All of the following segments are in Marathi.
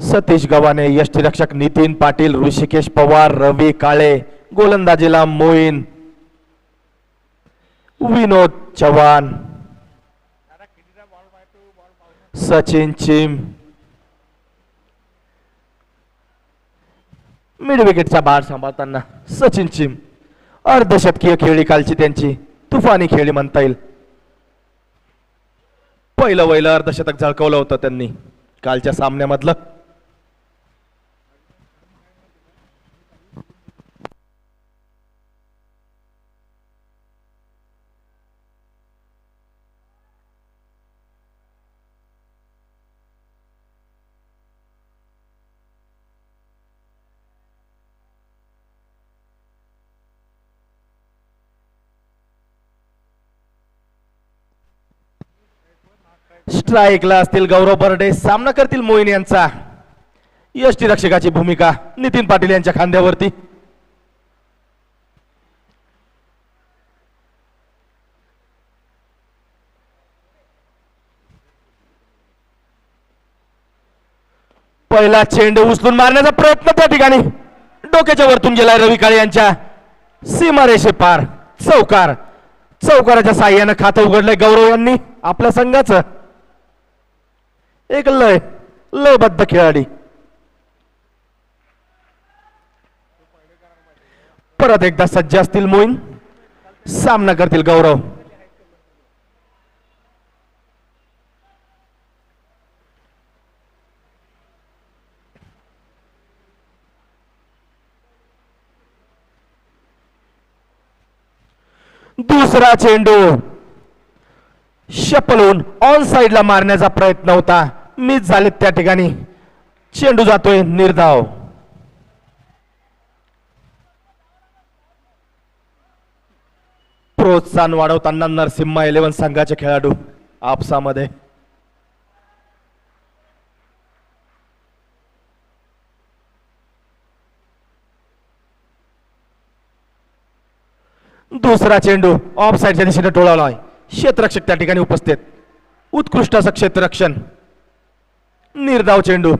सतीश गव्हाणे, यष्टीरक्षक नितीन पाटील, ऋषिकेश पवार, रवी काळे, गोलंदाजीला मोईन, विनोद चव्हाण, सचिन चिम, मिड विकेटचा भार सांभाळताना सचिन चिम. अर्धशतकीय खेळी कालची त्यांची, तुफानी खेळी म्हणता येईल. पहिलं अर्धशतक झळकवलं होतं त्यांनी कालच्या सामन्यामधलं. स्ट्राईकला असतील गौरव बर्डे, सामना करतील मोईन यांचा. यष्टीरक्षकाची भूमिका नितीन पाटील यांच्या खांद्यावरती. पहिला चेंडू उचलून मारण्याचा प्रयत्न त्या ठिकाणी डोक्याच्या वरतून गेलाय रवी काळे यांच्या. सीमारेषे पार चौकार. चौकाराच्या साह्यानं खातं उघडलंय गौरव यांनी आपल्या संघाचं. एक लयबद्ध खेळाडी. परत एकदा सज्ज असतील मोईन, सामना करतील गौरव. दुसरा चेंडू शपलून ऑन साइडला मारण्याचा प्रयत्न होता, मिस झालेत त्या ठिकाणी. चेंडू जातोय निर्धाव. प्रोत्साहन वाढवताना नरसिम्हा 11 संघाचे खेळाडू आपसामध्ये. दुसरा चेंडू ऑफ साइडच्या दिशेने टोळावला आहे. क्षेत्ररक्षक त्या ठिकाणी उपस्थित. उत्कृष्ट असं क्षेत्ररक्षण. निर्धाव चेंडू.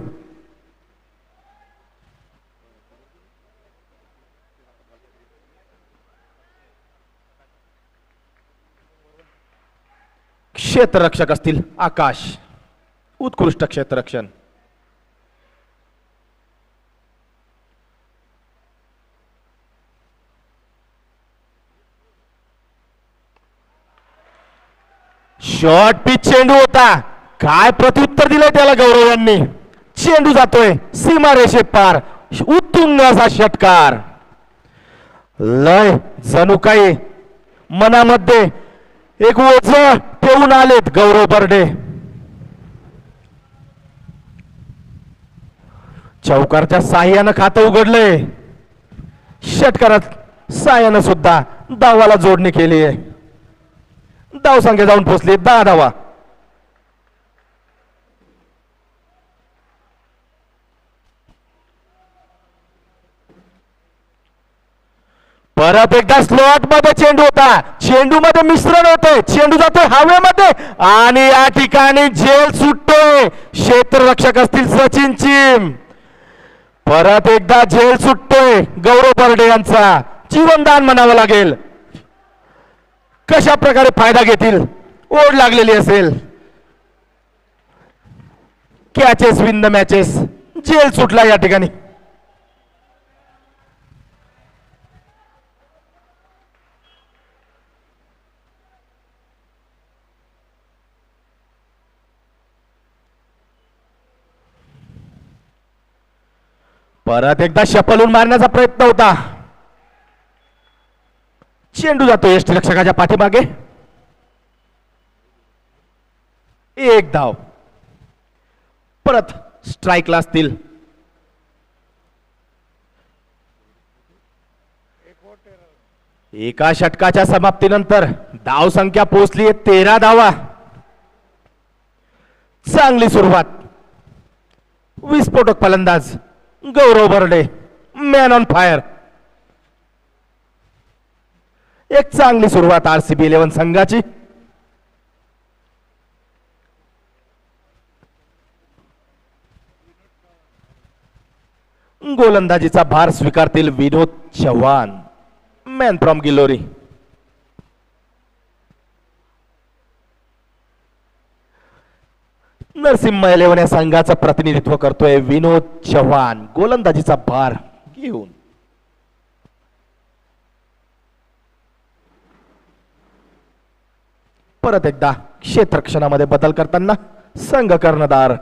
क्षेत्ररक्षक असतील आकाश, उत्कृष्ट क्षेत्ररक्षण. शॉर्ट पिच चेंडू होता, काय प्रत्युत्तर दिलंय त्याला गौरव यांनी. चेंडू जातोय सीमारेषे पार. उत्तुंग असा षटकार. लय जणू काही मनामध्ये एक ओझ ठेवून आलेत गौरव बर्डे. चौकारच्या साह्यानं खातं उघडलंय. षटकारात साह्यानं सुद्धा धावाला जोडणी केली आहे. धाव संख्या जाऊन पोहोचली 10 धावा. परत एकदा स्लॉट मध्ये चेंडू होता. चेंडू मध्ये मिश्रण होते. चेंडू जातोय हवेमध्ये आणि या ठिकाणी झेल सुटतोय. क्षेत्ररक्षक असतील सचिन चिम. परत एकदा झेल सुटतोय गौरव बर्डे यांचा. जीवनदान म्हणावं लागेल. कशा प्रकारे फायदा घेतील. ओढ लागलेली असेल. Catches win the matches. जेल सुटला या ठिकाणी. परत एकदा शपलून मारण्याचा प्रयत्न होता. चेंडू जातो यष्टीरक्षकाच्या पाठीमागे. एक धाव. परत स्ट्राईकला असतील. एका षटकाच्या समाप्तीनंतर धाव संख्या पोहोचली 13 धावा. चांगली सुरुवात. विस्फोटक फलंदाज Gaurav Barde, man on fire. एक चांगली सुरुवात आरसीबी 11 संघाची. गोलंदाजीचा भार स्वीकारतील Vinod Chavan, man from Gilori. Narsingh eleven या संघाचं प्रतिनिधित्व करतोय विनोद चव्हाण, गोलंदाजीचा भार घेऊन. परत एकदा क्षेत्ररक्षणामध्ये बदल करताना संघ कर्णधार.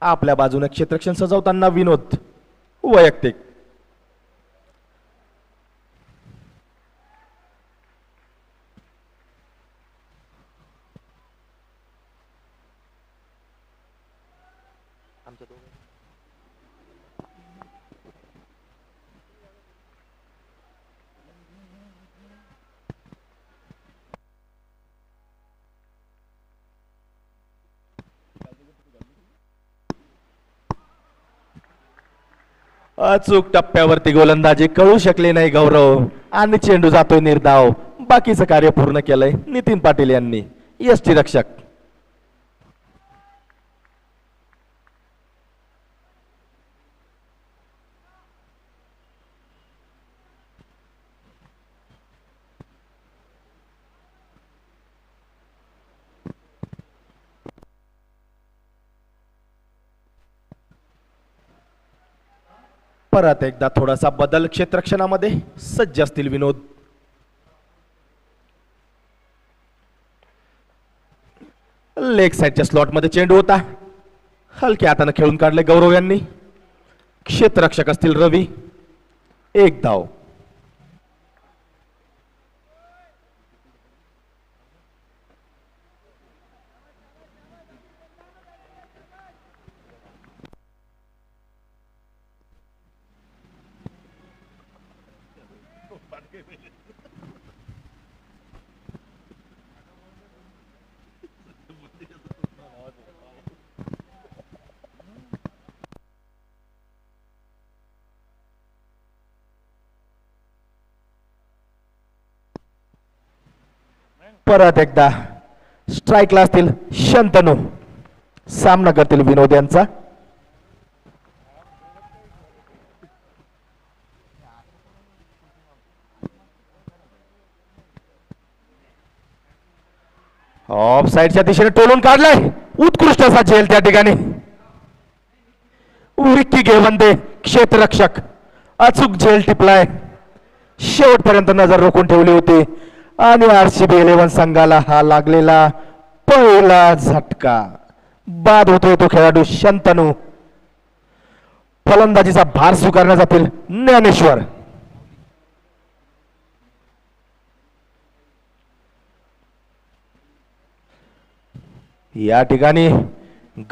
आपल्या बाजूने क्षेत्ररक्षण सजवताना विनोद वैयक्तिक. अचूक टप्प्यावरती गोलंदाजी कळू शकले नाही गौरव आणि चेंडू जातोय निर्धाव. बाकीचं कार्य पूर्ण केलंय नितीन पाटील यांनी, यष्टीरक्षक. परत एकदा थोडासा बदल क्षेत्ररक्षणामध्ये सज्ज असतील विनोद. लेग साइडच्या स्लॉट मध्ये चेंडू होता, हलक्या हाताने खेळून काढले गौरव यांनी. क्षेत्ररक्षक असतील रवी. एक धाव. परत एकदा स्ट्राईकला असतील शंतनू, सामना करतील विनोद यांचा. ऑफ साइडच्या दिशेने टोलून काढलाय, उत्कृष्ट असा झेल त्या ठिकाणी. विक्की घेवंदे क्षेत्ररक्षक, अचूक झेल टिपलाय, शेवटपर्यंत नजर रोखून ठेवली होती आणि आरसीबी 11 संघाला हा लागलेला पहिला झटका. बाद होतोय तो खेळाडू शंतनू. फलंदाजीचा भार स्वीकारण्यात जातील ज्ञानेश्वर. या ठिकाणी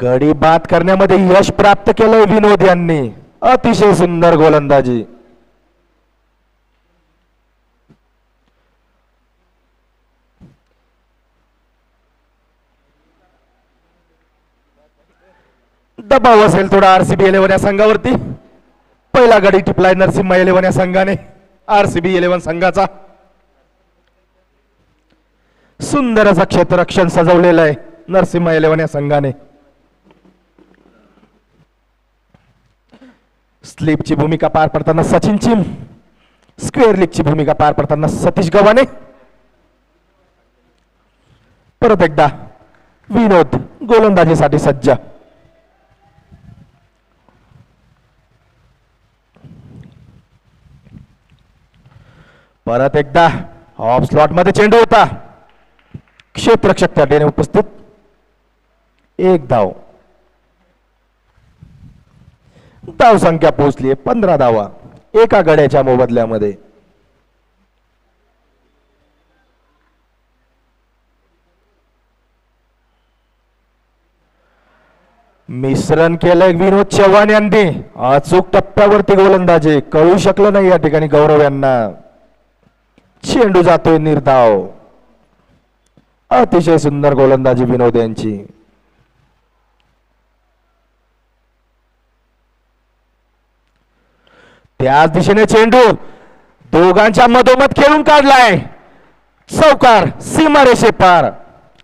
गडी बाद करण्यामध्ये यश प्राप्त केलंय विनोद यांनी. अतिशय सुंदर गोलंदाजी. दबाव असेल थोडा आरसीबी 11 या संघावरती. पहिला गडी टिपलाय नरसिंह 11 या संघाने आरसीबी 11 संघाचा. सुंदर असं क्षेत्ररक्षण सजवलेलं आहे नरसिंह 11 या संघाने. स्लीपची भूमिका पार पडताना सचिन चिम, स्क्वेअर लीगची भूमिका पार पडताना सतीश गव्हाणे. परत एकदा विनोद गोलंदाजीसाठी सज्ज. परत एकदा ऑफ स्लॉट मध्ये चेंडू होता, क्षेत्ररक्षक त्या ठिकाणी उपस्थित. एक धाव. धाव संख्या पोहोचली 15 धावा एका गड्याच्या मोबदल्यामध्ये. मिश्रण केलंय विनोद चव्हाण यांनी. अचूक टप्प्यावरती गोलंदाजी कळू शकलं नाही या ठिकाणी गौरव यांना. चेंडू जातोय निर्धाव. अतिशय सुंदर गोलंदाजी विनोद यांची. त्याच दिशेने चेंडू दोघांच्या मधोमध खेळून काढलाय. चौकार सीमारेषे पार.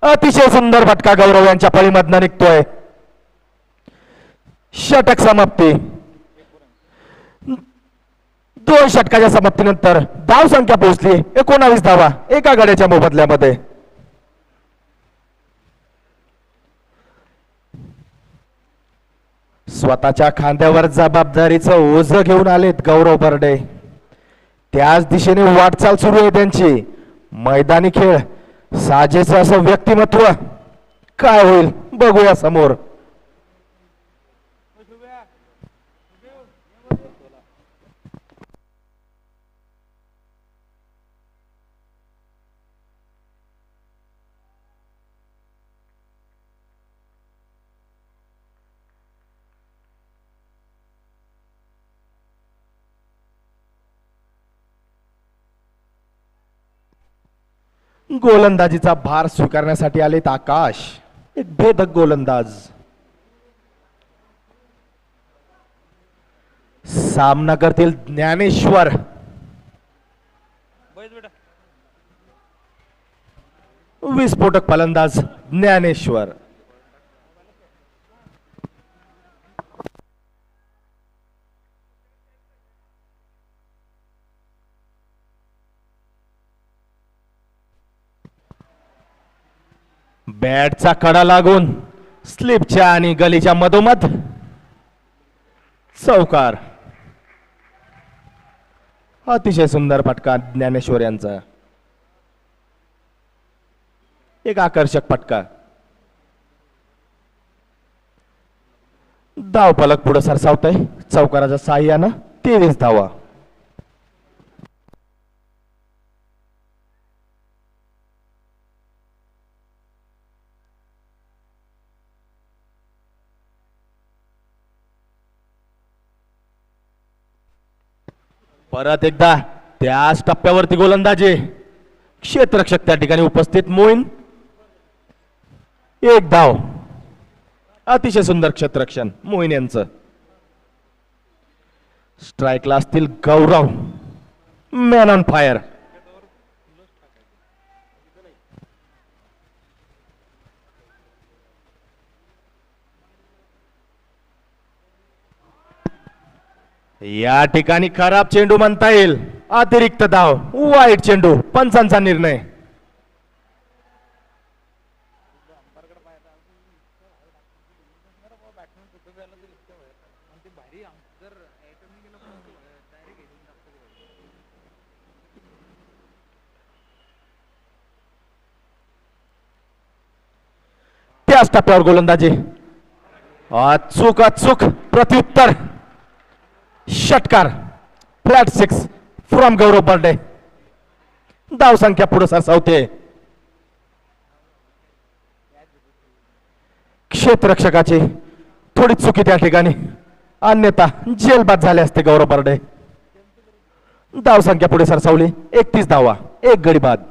अतिशय सुंदर फटका गौरव यांच्या फळीमधनं निघतोय. षटक समाप्ती. 2 षटकाच्या समाप्तीनंतर धाव संख्या पोहोचली 19 धावा एका गड्याच्या मोबदल्यामध्ये. स्वतःच्या खांद्यावर जबाबदारीचं ओझं घेऊन आलेत गौरव बर्डे. त्याच दिशेने वाटचाल सुरू आहे त्यांची. मैदानी खेळ साजेचं असं व्यक्तिमत्व काय होईल बघूया समोर. गोलंदाजीचा भार स्वीकारण्यासाठी आलेत आकाश. एक भेदक गोलंदाज. सामना करतील ज्ञानेश्वर. विस्फोटक फलंदाज ज्ञानेश्वर. बॅटचा कडा लागून स्लिपच्या आणि गलीच्या मधोमध चौकार. अतिशय सुंदर फटका ज्ञानेश्वर यांचा. एक आकर्षक फटका. धाव फलक पुढे सरसावतय चौकाराच्या साह्यानं 23 धावा. परत एकदा त्याच टप्प्यावरती गोलंदाजी. क्षेत्ररक्षक त्या ठिकाणी उपस्थित. मोईन. 1 धाव. अतिशय सुंदर क्षेत्ररक्षण मोईन यांचं. स्ट्राईकला असतील गौरव. Man on fire. या ठिकाणी खराब चेंडू म्हणता येईल. अतिरिक्त धाव. वाईट चेंडू. पंचांचा निर्णय. त्याच टप्प्यावर गोलंदाजी. अचूक अचूक प्रत्युत्तर. षटकार. फ्लॅट 6 फ्रॉम गौरव बर्डे. धाव संख्या पुढे सरसावते. क्षेत्ररक्षकाची थोडी चुकी त्या ठिकाणी. अन्यथा जेलबाद झाले असते गौरव बर्डे. धाव संख्या पुढे सरसावली 31 धावा 1 गडी बाद.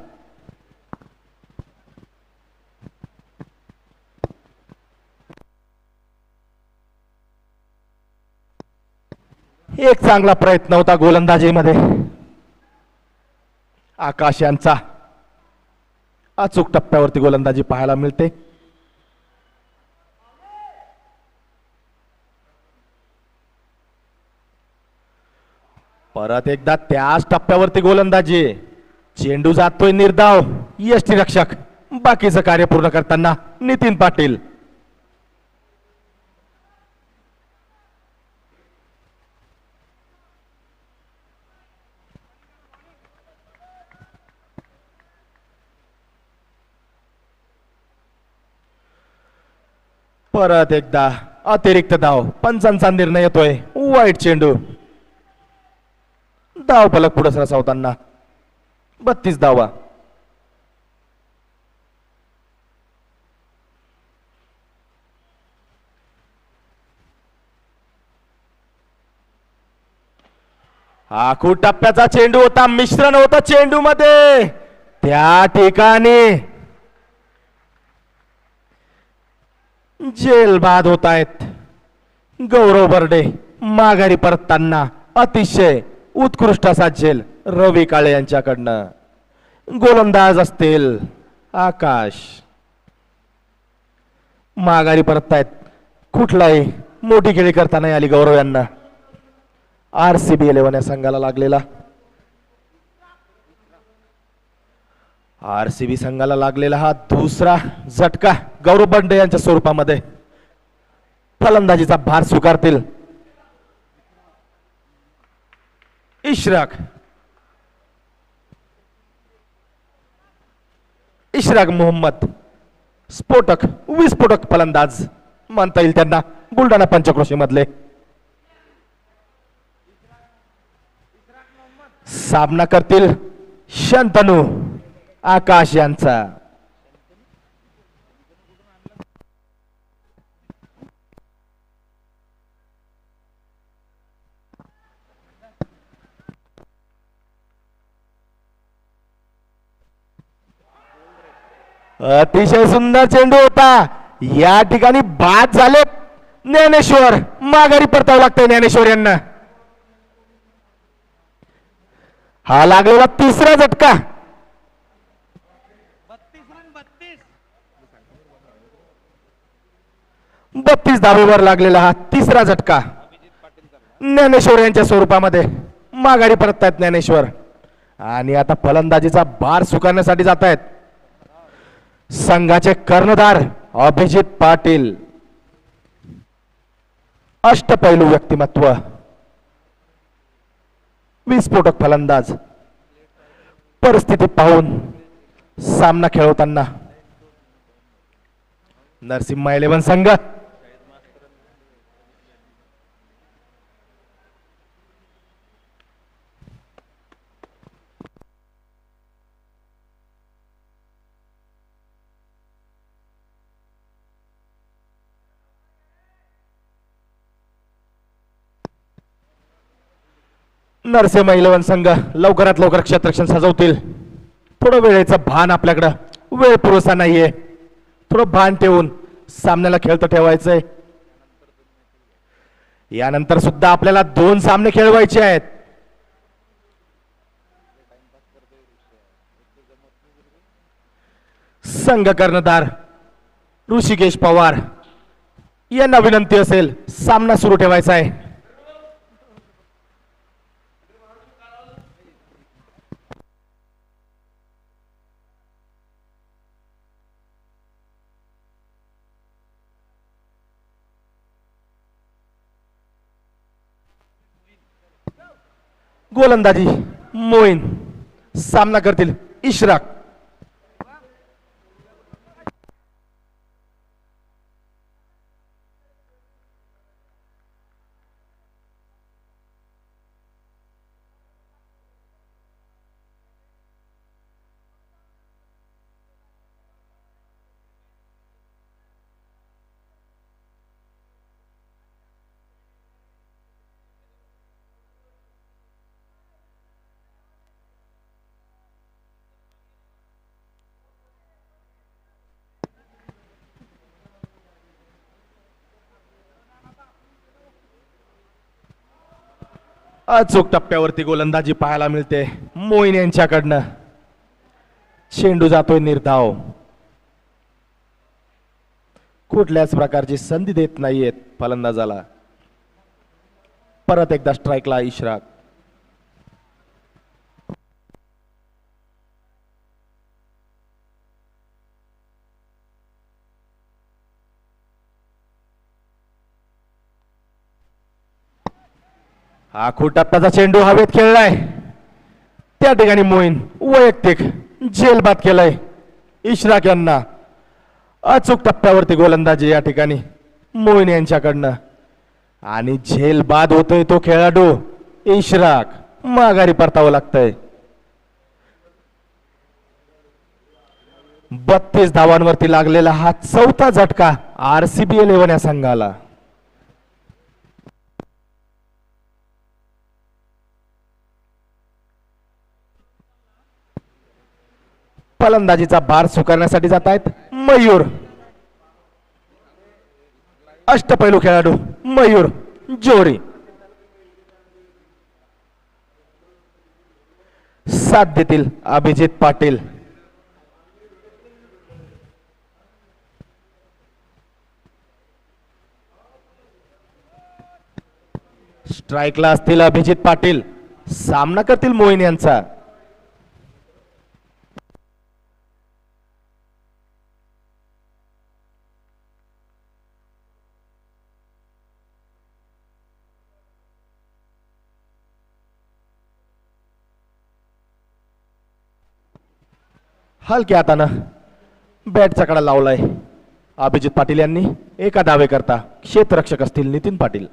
एक चांगला प्रयत्न होता गोलंदाजीमध्ये आकाश यांचा. अचूक टप्प्यावरती गोलंदाजी पाहायला मिळते. परत एकदा त्याच टप्प्यावरती गोलंदाजी. चेंडू जातोय निर्धाव. यष्टीरक्षक. बाकीचं कार्य पूर्ण करताना नितीन पाटील. परत एकदा अतिरिक्त धाव. पंचांचा निर्णय येतोय. वाईट चेंडू. धाव फलक पुढे सरसावताना 32 धावा. आखू टप्प्याचा चेंडू होता. मिश्रण होतं चेंडू मध्ये. त्या ठिकाणी जेल बाद होत आहेत. गौरव बर्डे माघारी परतताना अतिशय उत्कृष्ट असा झेल रवी काळे यांच्याकडनं. गोलंदाज असतील आकाश. माघारी परततायत. कुठलाही मोठी खेळी करता नाही आली गौरव यांना. RCB 11 या संघाला लागलेला RCB संघाला लागलेला हा दुसरा झटका गौरव बंड यांच्या स्वरूपामध्ये. फलंदाजीचा भार स्वीकारतील इशराक मोहम्मद. स्फोटक विस्फोटक फलंदाज म्हणता येईल त्यांना बुलढाणा पंचक्रोशी मधले. सामना करतील शंतनू आकाश यांचा. अतिशय सुंदर चेंडू होता. या ठिकाणी बाद झाले ज्ञानेश्वर. माघारी परतावं लागतंय ज्ञानेश्वर यांना. हा लागलेला तिसरा झटका. 32 धावेवर लागलेला हा तिसरा झटका ज्ञानेश्वर यांच्या स्वरूपामध्ये. माघारी परततायत ज्ञानेश्वर आणि आता फलंदाजीचा भार स्वीकारण्यासाठी जात आहेत संघाचे कर्णधार अभिजित पाटील. अष्टपैलू व्यक्तिमत्व, विस्फोटक फलंदाज. परिस्थिती पाहून सामना खेळवताना नरसिंहा 11 संघ. नरसिंहा 11 संघ लवकरात लवकर क्षेत्ररक्षण सजवतील. थोडं वेळेचं भान आपल्याकडं, वेळ पुरेसा नाहीये. थोडं भान ठेवून सामन्याला खेळत ठेवायचंय. यानंतर सुद्धा आपल्याला 2 सामने खेळवायचे आहेत. संघ कर्णधार ऋषिकेश पवार यांना विनंती असेल सामना सुरू ठेवायचा आहे. गोलंदाजी मोईन. सामना करतील इशराक. अचूक टप्प्यावरती गोलंदाजी पाहायला मिळते मोईन यांच्याकडनं. चेंडू जातोय निर्धाव. कुठल्याच प्रकारची संधी देत नाहीयेत फलंदाजाला. परत एकदा स्ट्राईकला इशराक. आखूड टप्प्याचा चेंडू हवेत खेळलाय. त्या ठिकाणी मोईन वैयक्तिक झेलबाद केलाय इशराक यांना. अचूक टप्प्यावरती गोलंदाजी या ठिकाणी मोईन यांच्याकडनं आणि झेलबाद होतोय तो खेळाडू इशराक. माघारी परतावं लागतंय. 32 धावांवरती लागलेला हा चौथा झटका RCB 11 या संघाला. फलंदाजीचा भार स्वीकारण्यासाठी जात आहेत मयूर. अष्टपैलू खेळाडू मयूर जोरी. साथ देतील अभिजित पाटील. स्ट्राईकला असतील अभिजित पाटील, सामना करतील मोईन यांचा. हलक्या हातानं बॅटचा कडा लावलाय अभिजित पाटील यांनी. एका दावे करता क्षेत्ररक्षक असतील नितीन पाटील.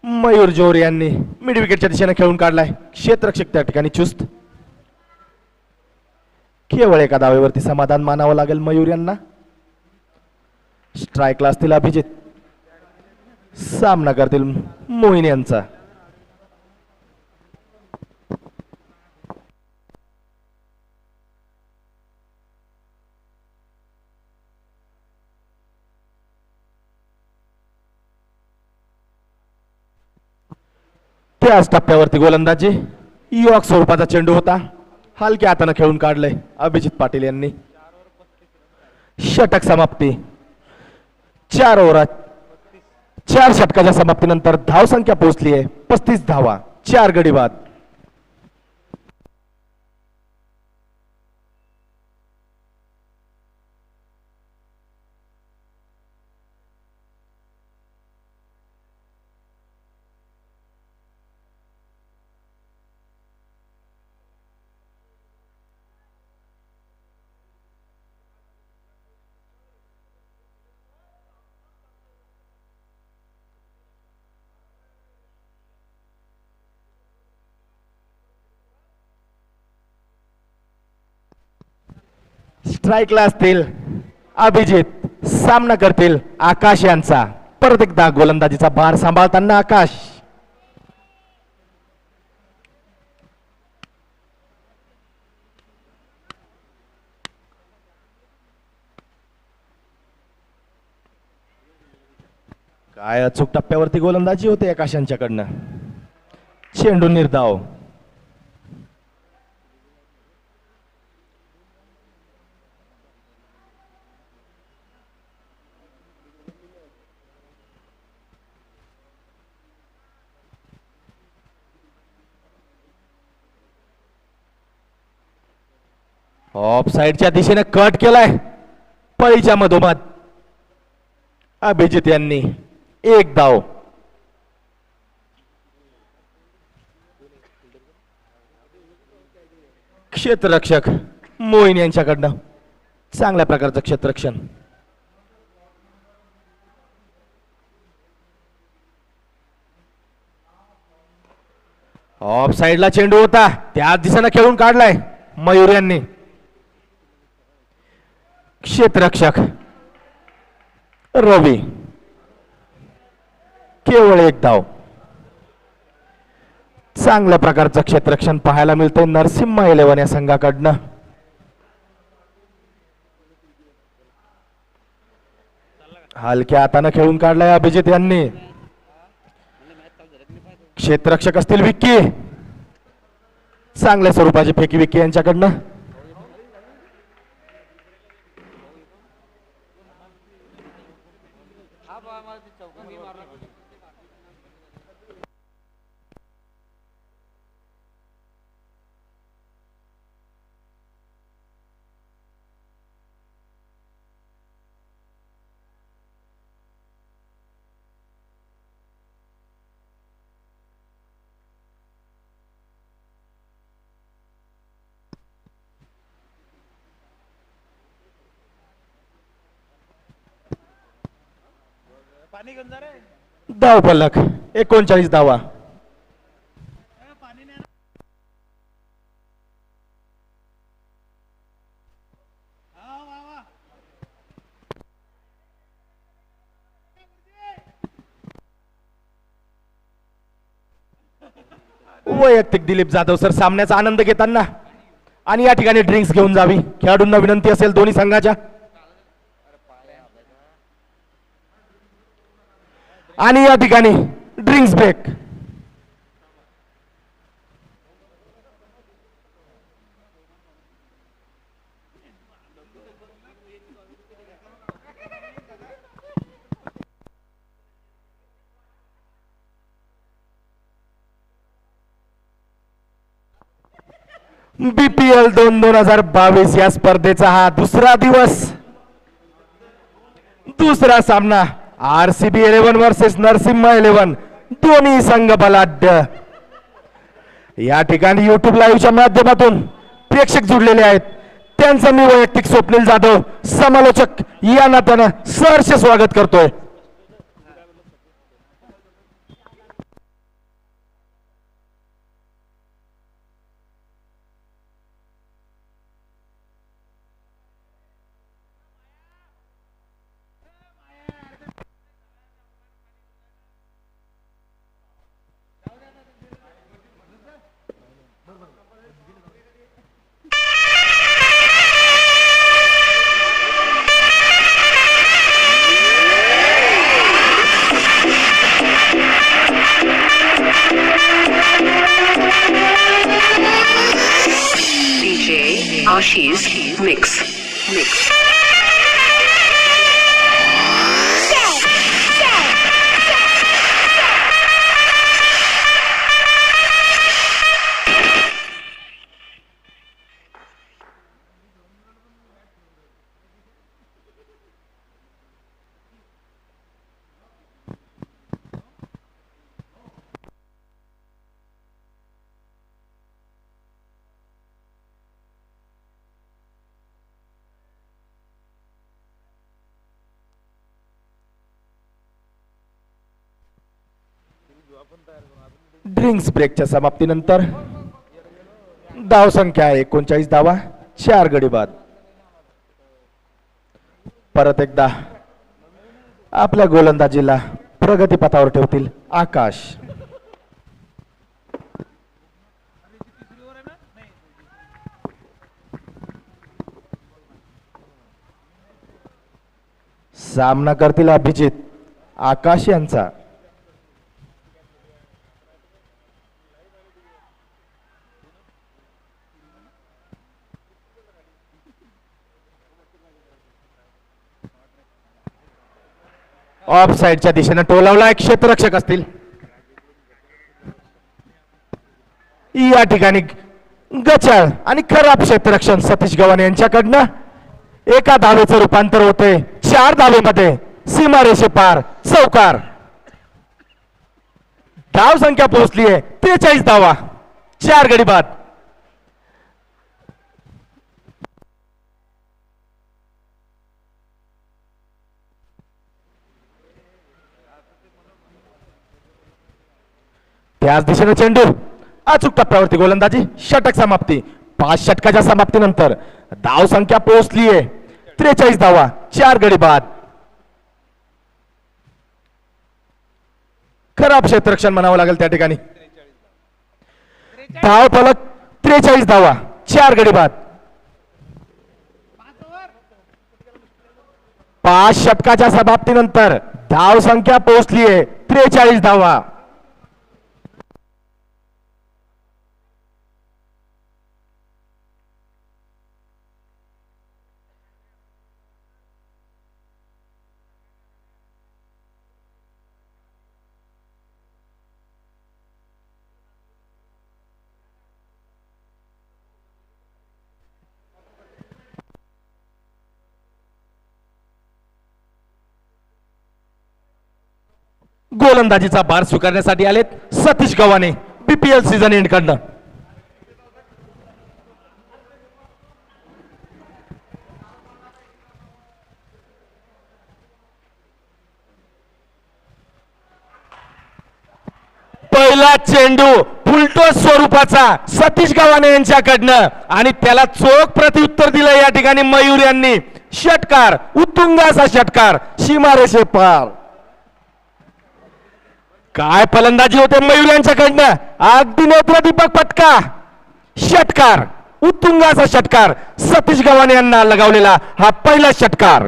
मयूर जोर यांनी मिड विकेटच्या दिशेने खेळून काढलाय. क्षेत्ररक्षक त्या ठिकाणी चुस्त. केवळ एका दावेवरती समाधान मानावं लागेल मयूर यांना. स्ट्राईकला असतील अभिजित, सामना करतील मोईन यांचा. त्याच टप्प्यावरती गोलंदाजी. यॉर्क स्वरूपाचा चेंडू होता. हलक्या हाताने खेळून काढलंय अभिजित पाटील यांनी. षटक समाप्ती. 4 ओव्हरात 4 षटकाच्या समाप्तीनंतर धावसंख्या पोहोचली आहे 35 धावा, 4 गडी बाद. स्ट्राईकला असतील अभिजित, सामना करतील आकाश यांचा. परत एकदा गोलंदाजीचा भार सांभाळताना आकाश. काय अचूक टप्प्यावरती गोलंदाजी होते आकाश यांच्याकडनं. चेंडू निर्धाव. ऑफ साइडच्या दिशेने कट केलाय पळीच्या मधोमध अभिजित यांनी. 1 धाव. क्षेत्ररक्षक मोईन यांच्याकडनं चांगल्या प्रकारचं क्षेत्ररक्षण. ऑफ साइडला चेंडू होता, त्याच दिशेने खेळून काढलाय मयूर यांनी. क्षेत्ररक्षक रवी. केवळ 1 धाव. चांगल्या प्रकारचं क्षेत्ररक्षण पाहायला मिळतंय नरसिम्हा 11 या संघाकडनं. हलक्या हाताने खेळून काढलाय अभिजित यांनी. क्षेत्ररक्षक असतील विक्की, चांगल्या स्वरूपाची फेकी विक्की यांच्याकडनं. धाव फलक 39 धावा. वैयक्तिक दिलीप जाधव सर सामन्याचा आनंद घेताना आणि या ठिकाणी ड्रिंक्स घेऊन जावी. खेळाडूंना विनंती असेल दोन्ही संघाच्या. आणि या ठिकाणी ड्रिंक्स ब्रेक. BPL 2022 या स्पर्धेचा हा दुसरा दिवस, दुसरा सामना. RCB 11 वर्सेस नरसिंह 11, दोन्ही संघ बलाढ्य. या ठिकाणी युट्यूब लाईव्हच्या माध्यमातून प्रेक्षक जुडलेले आहेत. त्यांचं मी वैयक्तिक स्वप्नील जाधव समालोचक या नात्यानं सहर्ष स्वागत करतोय. Ashi's mix. ड्रिंक्स ब्रेकच्या समाप्तीनंतर धाव संख्या 39 धावा, 4 गडी बाद. परत एकदा आपल्या गोलंदाजीला प्रगतीपथावर ठेवतील आकाश. सामना करतील अभिजित आकाश यांचा. ऑफ साइडच्या दिशेने टोलावला, एक क्षेत्ररक्षक असतील. या ठिकाणी गचाळ आणि खराब क्षेत्ररक्षण सतीश गव्हाणे यांच्याकडनं. एका धावेचं रूपांतर होते 4 धावेमध्ये. सीमारेषे पार, चौकार. धाव संख्या पोहोचली आहे 43 धावा, 4 गडी बाद. त्याच दिशेने चेंडू, अचूक टप्प्यावरती गोलंदाजी, षटक समाप्ती. 5 षटकाच्या समाप्तीनंतर धाव संख्या पोहोचली आहे 43 धावा, 4 गडी बाद. खराब क्षेत्ररक्षण म्हणावं लागेल त्या ठिकाणी. धाव फलक 43 धावा, 4 गडी बाद. 5 षटकाच्या समाप्तीनंतर धाव संख्या पोहोचली आहे 43 धावा. गोलंदाजीचा भार स्वीकारण्यासाठी आलेत Satish Gavhane BPL season end कडनं. पहिला चेंडू फुलटॉस स्वरूपाचा सतीश गव्हाणे यांच्याकडनं आणि त्याला चोख प्रत्युत्तर दिलं या ठिकाणी मयूर यांनी. षटकार, उत्तुंग असा षटकार, सीमारेषे पार. काय फलंदाजी होते मयूर यांच्याकडनं. अगदी नेत्रदीपक फटका, षटकार, उत्तुंग असा षटकार. सतीश गव्हाणे यांना लगावलेला हा पहिला षटकार.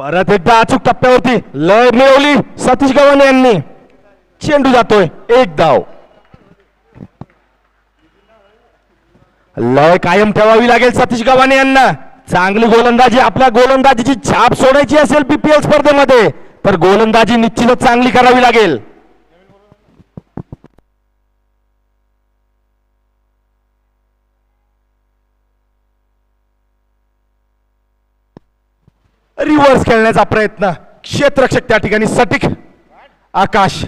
परत एकदा अचूक टप्प्यावरती लय मिळवली सतीश गव्हाणे यांनी. चेंडू जातोय, एक धाव. लय कायम ठेवावी लागेल सतीश गव्हाणे यांना. चांगली गोलंदाजी, आपल्या गोलंदाजीची छाप सोडायची असेल पीपीएल स्पर्धेमध्ये तर गोलंदाजी निश्चितच चांगली करावी लागेल. रिव्हर्स खेळण्याचा प्रयत्न, क्षेत्ररक्षक त्या ठिकाणी सटीक. आकाश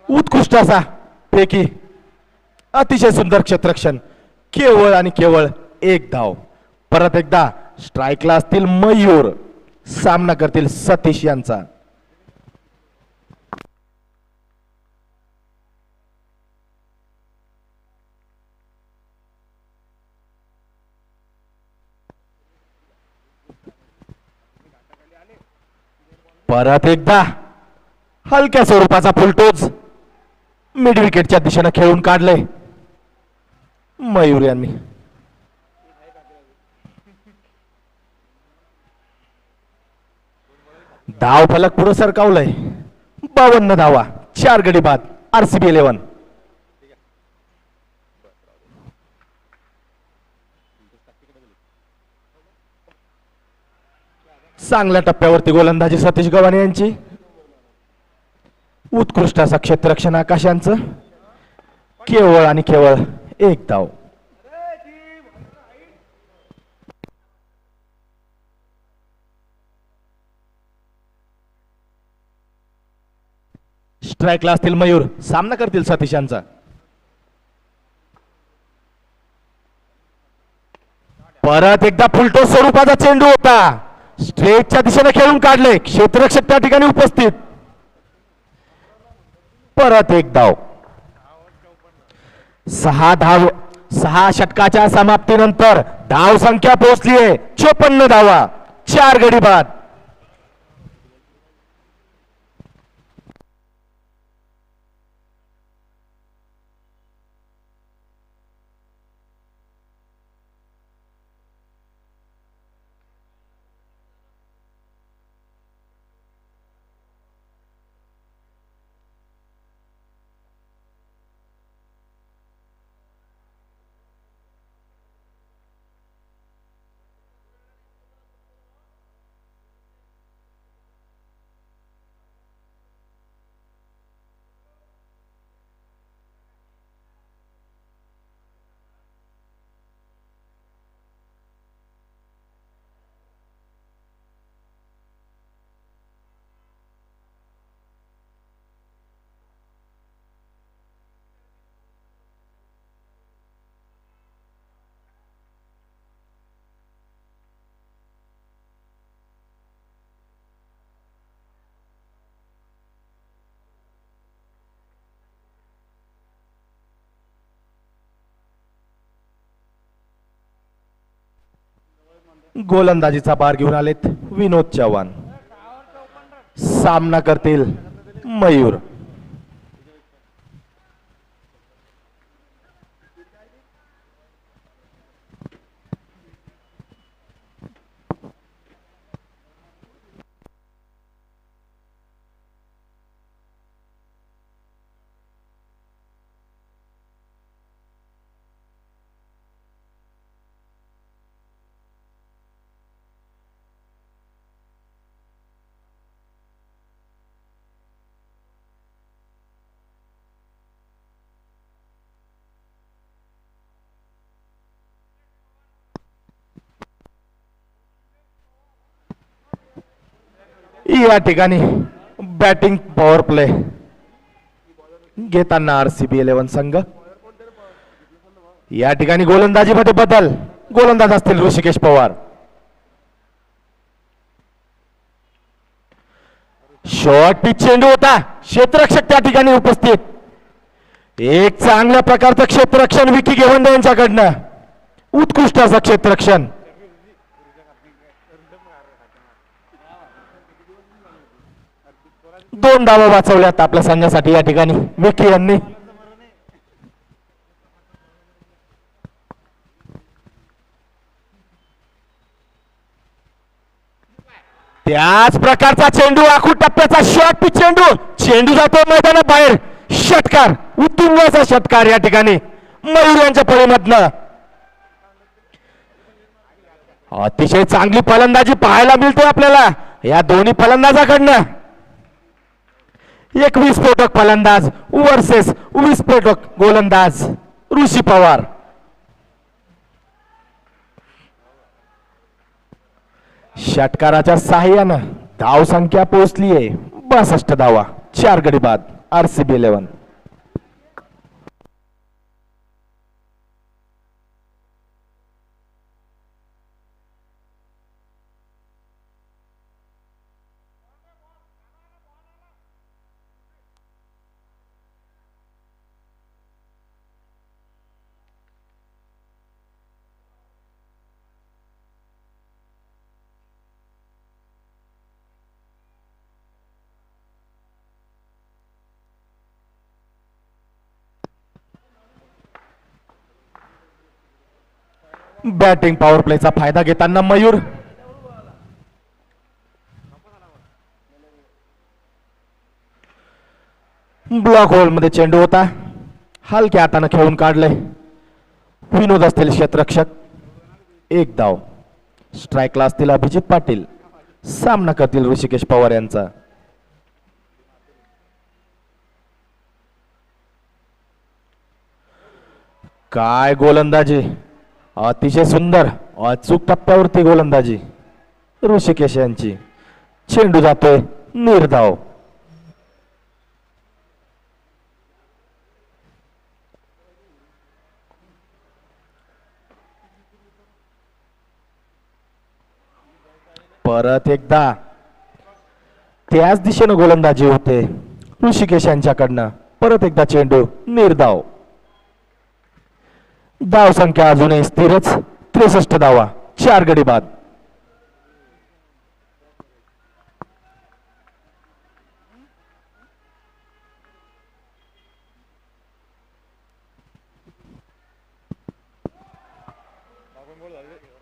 उत्कृष्ट असा फेकी, अतिशय सुंदर क्षेत्ररक्षण, केवळ आणि केवळ एक धाव. परत एकदा स्ट्राईकला असतील मयूर, सामना करतील सतीश यांचा. परत एकदा हलक्या स्वरूपाचा फुलटोच मिड विकेटच्या दिशेने खेळून काढले मयूर यांनी. धाव फलक पुढे सरकावलंय. 52 धावा, 4 गडी बाद. आरसीबी 11. चांगल्या टप्प्यावरती गोलंदाजी सतीश गव्हाणे यांची. उत्कृष्ट असा क्षेत्ररक्षण आकाश यांचं. केवळ आणि केवळ एक धाव. स्ट्राईकला असतील मयूर, सामना करतील सतीश यांचा. परत एकदा फुलटो स्वरूपाचा चेंडू होता, स्ट्रेटच्या दिशेने खेळून काढले, क्षेत्ररक्षक त्या ठिकाणी उपस्थित. परत एक धाव. 6 षटकाच्या समाप्तीनंतर धाव संख्या पोहोचली आहे 54 धावा, 4 गडी बाद. गोलंदाजीचा भार घेऊन आलेत विनोद चव्हाण, सामना करतील मयूर. या ठिकाणी बॅटिंग पॉवर प्ले घेताना आरसीबी 11 संघ. या ठिकाणी गोलंदाजीमध्ये बदल, गोलंदाज असतील ऋषिकेश पवार. शॉर्ट पिच चेंडू होता, क्षेत्ररक्षक त्या ठिकाणी उपस्थित. एक चांगल्या प्रकारचं क्षेत्ररक्षण विकी घेवंडे यांच्याकडनं, उत्कृष्ट असं क्षेत्ररक्षण. दोन धावा वाचवल्यात आपल्या संघासाठी या ठिकाणी विकी यांनी. त्याच प्रकारचा चेंडू आखू टप्प्याचा शॉट पिच चेंडू चेंडू जातो मैदानाबाहेर षटकार उत्तुंगाचा षटकार या ठिकाणी मयूर यांच्या फळीमधनं अतिशय चांगली फलंदाजी पाहायला मिळते आपल्याला या दोन्ही फलंदाजाकडनं एक विस्फोटक फलंदाज वर्सेस विस्फोटक गोलंदाज ऋषी पवार. षटकाराच्या साह्यानं धाव संख्या पोहोचली आहे 62 धावा 4 गडी बाद RCB 11. बॅटिंग पॉवर प्लेचा फायदा घेताना मयूर ब्लॉक होल मध्ये चेंडू होता हलक्या हाताने खेळून काढले विनोद असतील क्षेत्ररक्षक. एक धाव. स्ट्राईकला असतील अभिजित पाटील सामना करतील ऋषिकेश पवार यांचा. काय गोलंदाजी अतिशय सुंदर अचूक टप्प्यावरती गोलंदाजी ऋषिकेश यांची. चेंडू जातोय निर्धाव. परत एकदा त्याच दिशेनं गोलंदाजी होते ऋषिकेश यांच्याकडनं. परत एकदा चेंडू निर्धाव. धाव संख्या अजूनही स्थिरच 63 धावा 4 गडी बाद.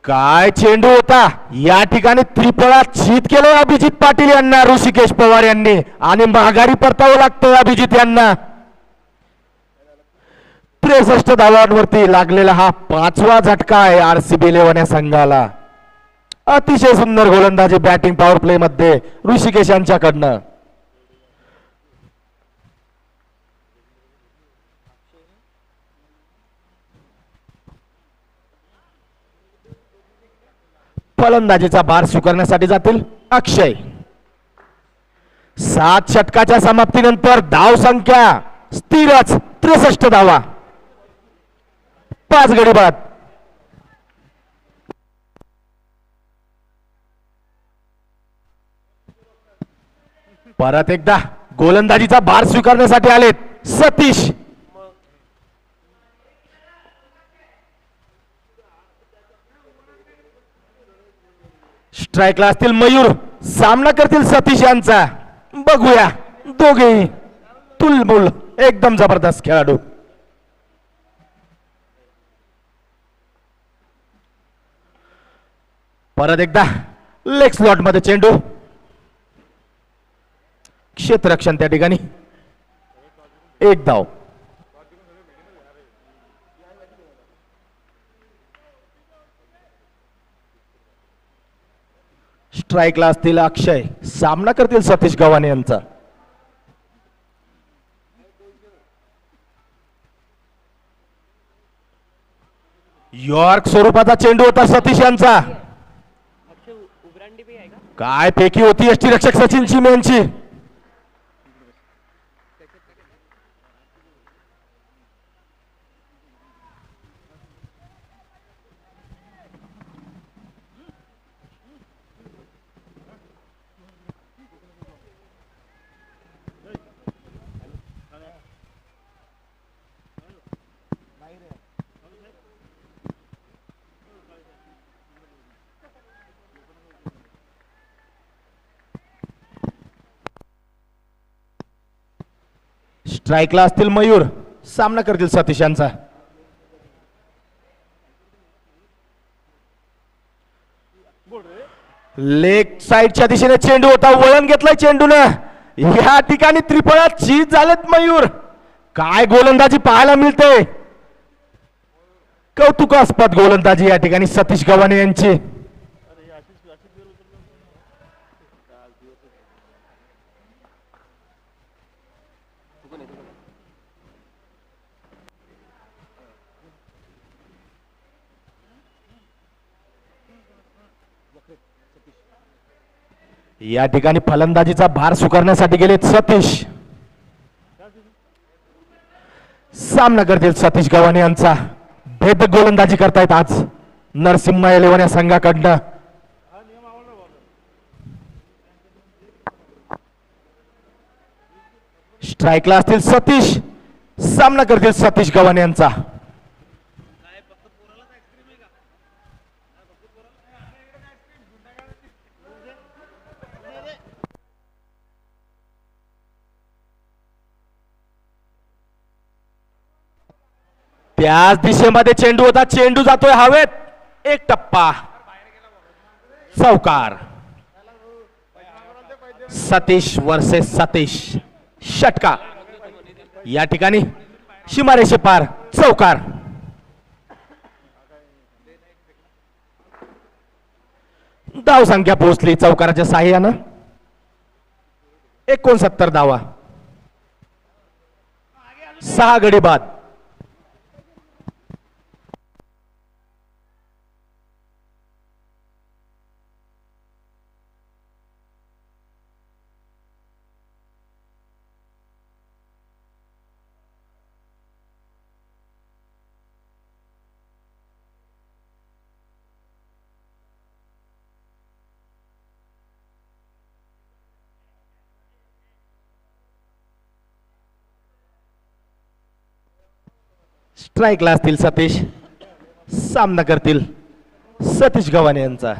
काय चेंडू होता या ठिकाणी त्रिफळा चित केलं अभिजित पाटील यांना ऋषिकेश पवार यांनी आणि माघारी परतावं लागतं अभिजित यांना. 63 धावांवरती लागलेला हा 5वा झटका आहे RCB 11 या संघाला. अतिशय सुंदर गोलंदाजी बॅटिंग पॉवर प्ले मध्ये ऋषिकेश यांच्याकडनं. फलंदाजीचा भार स्वीकारण्यासाठी जातील अक्षय. 7 षटकाच्या समाप्तीनंतर धाव संख्या स्थिरच 63 धावा 5 गडी बाद. परत एकदा गोलंदाजीचा भार स्वीकारण्यासाठी आलेत सतीश. स्ट्राईकला असतील मयूर सामना करतील सतीश यांचा. बघूया दोघेही तुलमुल एकदम जबरदस्त खेळाडू. परत एकदा लेग स्लॉट मध्ये चेंडू. क्षेत्ररक्षण त्या ठिकाणी. एक धाव. स्ट्राईकला असतील अक्षय सामना करतील सतीश गव्हाणे यांचा. यॉर्क स्वरूपाचा चेंडू होता सतीश यांचा. काय फेकी होती यष्टीरक्षक सचिन चिमे यांची. स्ट्राईकला असतील मयूर सामना करतील सतीश यांचा. लेग साईडच्या दिशेने चेंडू होता, वळण घेतलाय चेंडूनं. या ठिकाणी त्रिफळा चीज झालेत मयूर. काय गोलंदाजी पाहायला मिळते. कौतुकास्पद गोलंदाजी या ठिकाणी सतीश गव्हाणे यांची. या ठिकाणी फलंदाजीचा भार स्वीकारण्यासाठी गेलेत सतीश. सामना करतील सतीश गव्हाणे यांचा. भेदक गोलंदाजी करतायत आज नरसिंह 11 या संघाकडनं. स्ट्राईकला असतील सतीश. सामना करतील सतीश गव्हाणे यांचा. त्याच दिशेमध्ये चेंडू होता, चेंडू जातोय हवेत. एक टप्पा, चौकार. सतीश वर्सेस सतीश. षटकार या ठिकाणी सीमारेषे पार, चौकार. धाव संख्या पोहोचली चौकाराच्या साह्यानं 69 धावा. 6 गडी बाद. स्ट्राईकला असतील सतीश. सामना करतील सतीश गव्हाणे यांचा.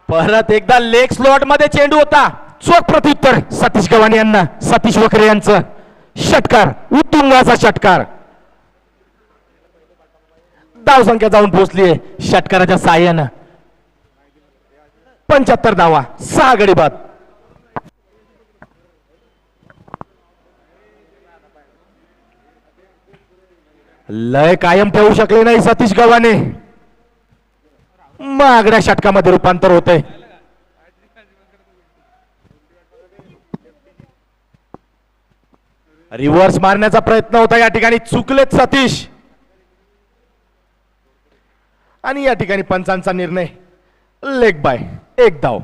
परत एकदा लेग स्लॉट मध्ये चेंडू होता. चोख प्रत्युत्तर सतीश गव्हाणे यांना. सतीश वखरे यांचं षटकार, उत्तुंगाचा षटकार. धाव संख्या जाऊन पोहोचलीये षटकाराच्या साह्यानं 75 धावा. 6 गडी बाद. लय कायम ठेवू शकले नाही सतीश गव्हाणे. मागड्या षटकामध्ये रूपांतर होते. रिव्हर्स मारण्याचा प्रयत्न होता, या ठिकाणी चुकलेत सतीश. आणि या ठिकाणी पंचांचा निर्णय लेग बाय, 1 धाव.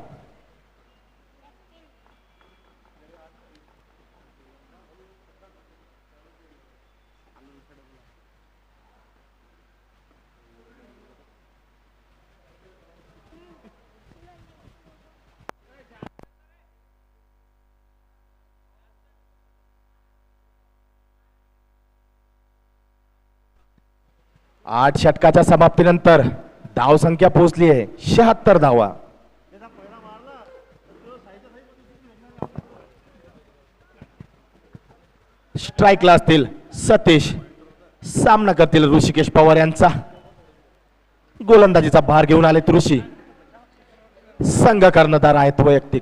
आठ षटकाच्या समाप्तीनंतर धाव संख्या पोहोचली आहे 76 धावा. स्ट्राईकला असतील सतीश. सामना करतील ऋषिकेश पवार यांचा. गोलंदाजीचा भार घेऊन आलेत ऋषी. संघ कर्णधार आहेत वैयक्तिक.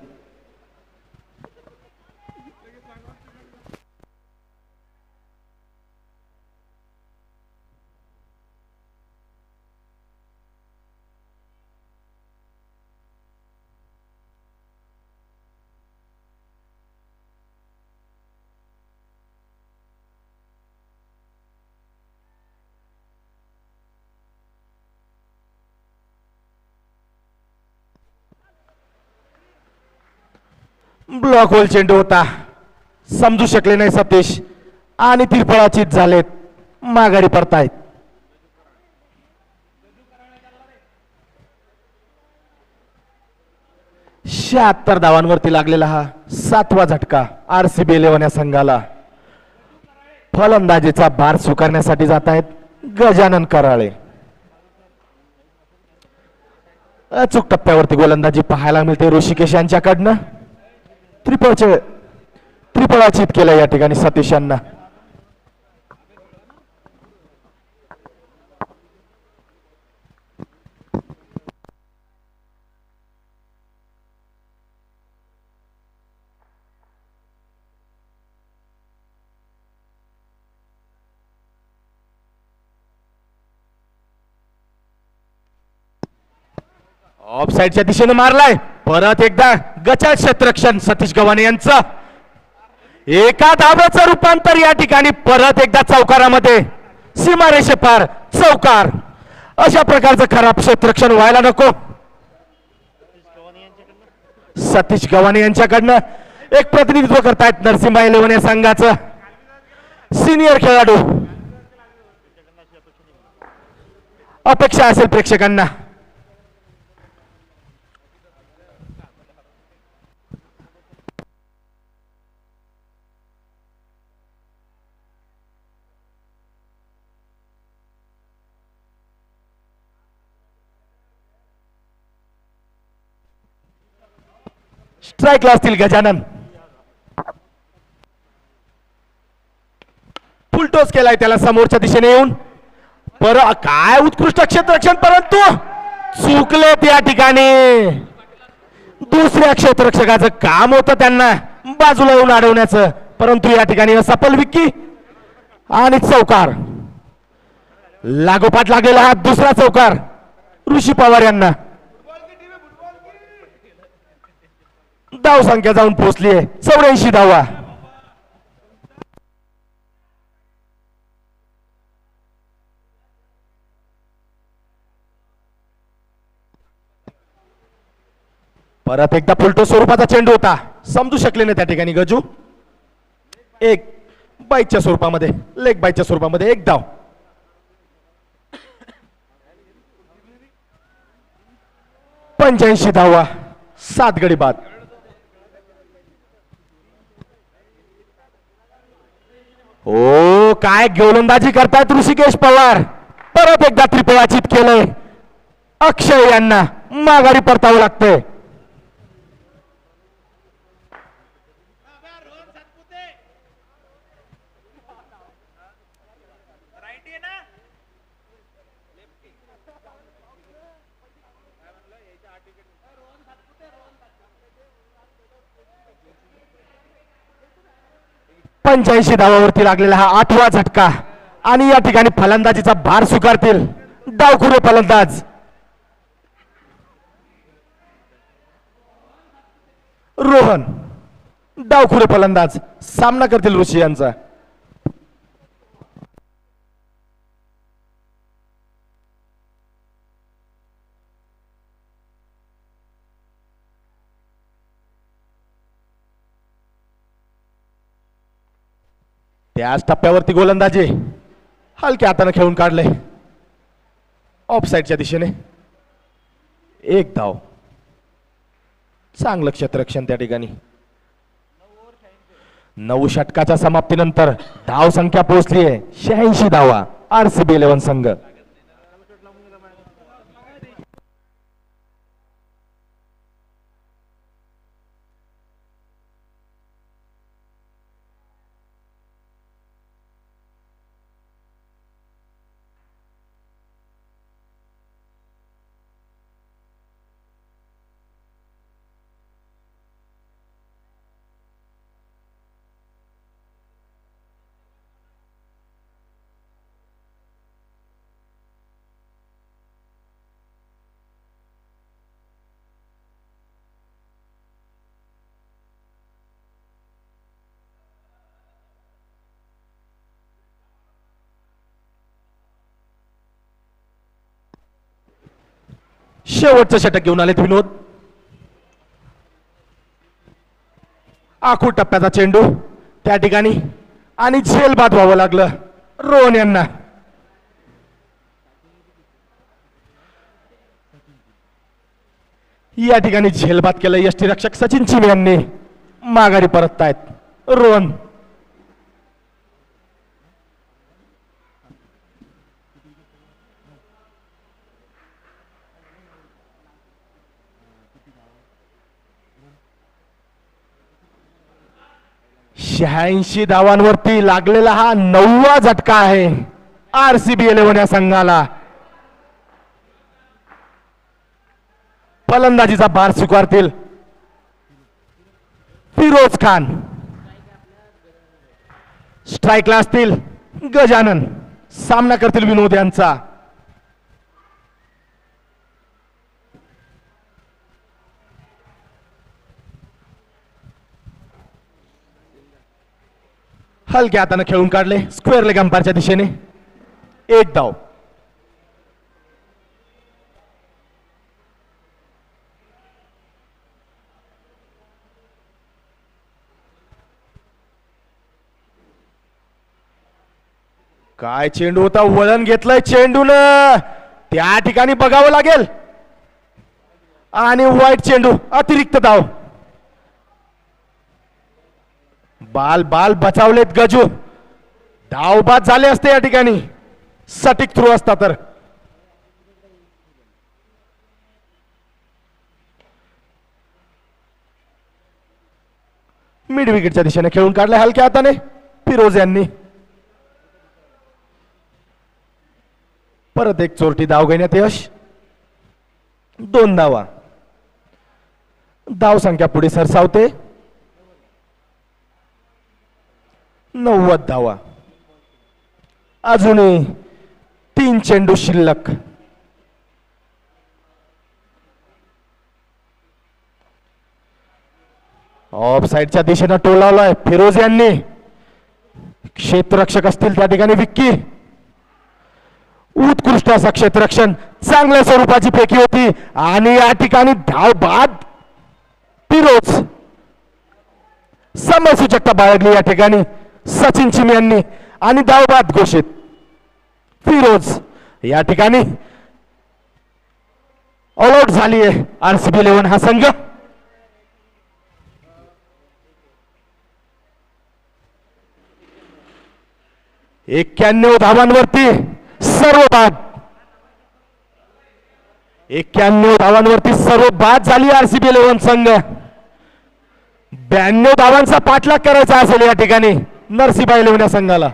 ब्लॉक होल चेंडू होता, समजू शकले नाही सतीश आणि तिरफळाचीत झालेत. माघारी पडतायत. शहात्तर धावांवरती लागलेला हा 7वा झटका RCB 11 या संघाला. फलंदाजीचा भार स्वीकारण्यासाठी जात आहेत गजानन कराळे. अचूक टप्प्यावरती गोलंदाजी पाहायला मिळते ऋषिकेश यांच्याकडनं. त्रिफळाचीत केलं या ठिकाणी सतीश यांना. ऑफसाईडच्या दिशेने मारलाय. परत एकदा गचाळ क्षेत्ररक्षण सतीश गव्हाणे यांचं. एका धाब्याचं रूपांतर या ठिकाणी परत एकदा चौकारामध्ये. सीमारेषे पार चौकार. अशा प्रकारचं खराब क्षेत्ररक्षण व्हायला नको. सतीश गव्हाणे यांच्याकडनं एक प्रतिनिधित्व करतायत नरसिंहा 11 या संघाचं सिनियर खेळाडू. अपेक्षा असेल प्रेक्षकांना. स्ट्राईकला असतील गजानन. फुलटोस केलाय त्याला समोरच्या दिशेने येऊन. काय उत्कृष्ट क्षेत्ररक्षण परंतु चुकले त्या ठिकाणी. दुसऱ्या क्षेत्ररक्षकाचं काम होतं त्यांना बाजूला येऊन अडवण्याचं, परंतु या ठिकाणी असफल विक्की आणि चौकार. लागोपाठ लागलेला हा दुसरा चौकार ऋषी पवार यांना. धाव संख्या जाऊन पोहोचली आहे 84 धावा. परत एकदा फुलटो स्वरूपाचा चेंडू होता. समजू शकले नाही त्या ठिकाणी गजू. एक बाईकच्या स्वरूपामध्ये, लेग बाईकच्या स्वरूपामध्ये एक धाव. पंच्याऐंशी धावा 7 गडी बाद. हो काय गोलंदाजी करतायत ऋषिकेश पवार. परत एकदा त्रिफळाचीत केलंय. अक्षय यांना माघारी परतावं लागतंय. पंच्याऐंशी धावावरती लागलेला हा 8वा झटका आणि या ठिकाणी फलंदाजीचा भार स्वीकारतील डावखुरे फलंदाज रोहन. डावखुरे फलंदाज सामना करतील ऋषी यांचा. त्याच टप्प्यावरती गोलंदाजी हलक्या हाताने खेळून काढले ऑफसाईडच्या दिशेने. एक धाव. चांगलं क्षेत्ररक्षण त्या ठिकाणी. 9 षटकाच्या समाप्तीनंतर धाव संख्या पोहोचली आहे 86 धावा. RCB 11 संघ. शेवटचं षटक घेऊन आलेत विनोद. आखूड टप्प्याचा चेंडू त्या ठिकाणी आणि झेल बाद व्हावं लागलं रोहन यांना. या ठिकाणी झेलबाद केलं यष्टीरक्षक सचिन चिमे यांनी. माघारी परततायत रोहन. 86 धावांवरती लागलेला हा 9वा झटका आहे RCB 11 या संघाला. फलंदाजीचा भार स्वीकारतील फिरोज खान. स्ट्राईकला असतील गजानन. सामना करतील विनोद यांचा. हलक्या हाताने खेळून काढले स्क्वेअर लेग अंपायरच्या दिशेने. एक धाव. काय चेंडू होता. वळण घेतलंय चेंडून. त्या ठिकाणी बघावं लागेल. आणि वाईट चेंडू. अतिरिक्त धाव. बाल बाल बचावलेत गजू. धाव बाद झाले असते या ठिकाणी सटीक थ्रू असता तर. मिड विकेटच्या दिशेने खेळून काढले हलक्या हाताने फिरोज यांनी. परत एक चोरटी धाव घेण्यात यश. 2 धावा. धाव संख्या पुढे सरसावते. 90 धावा. अजूनही 3 चेंडू शिल्लक. ऑफ साइडच्या दिशेनं टोलावलाय फिरोज यांनी. क्षेत्ररक्षक असतील त्या ठिकाणी विक्की. उत्कृष्ट असा क्षेत्ररक्षण. चांगल्या स्वरूपाची फेकी होती आणि या ठिकाणी धाव बाद फिरोज. समयसूचकता बाळगली या ठिकाणी सचिन चिम यांनी आणि धाव बाद घोषित. फिरोज या ठिकाणी ऑल आउट झाली आहे RCB 11 हा संघ. एक्क्याण्णव धावांवरती सर्व बाद. 91 धावांवरती सर्व बाद झाली RCB 11 संघ. 92 धावांचा पाठलाग करायचा असेल या ठिकाणी नरसीबाई 11 या संघाला.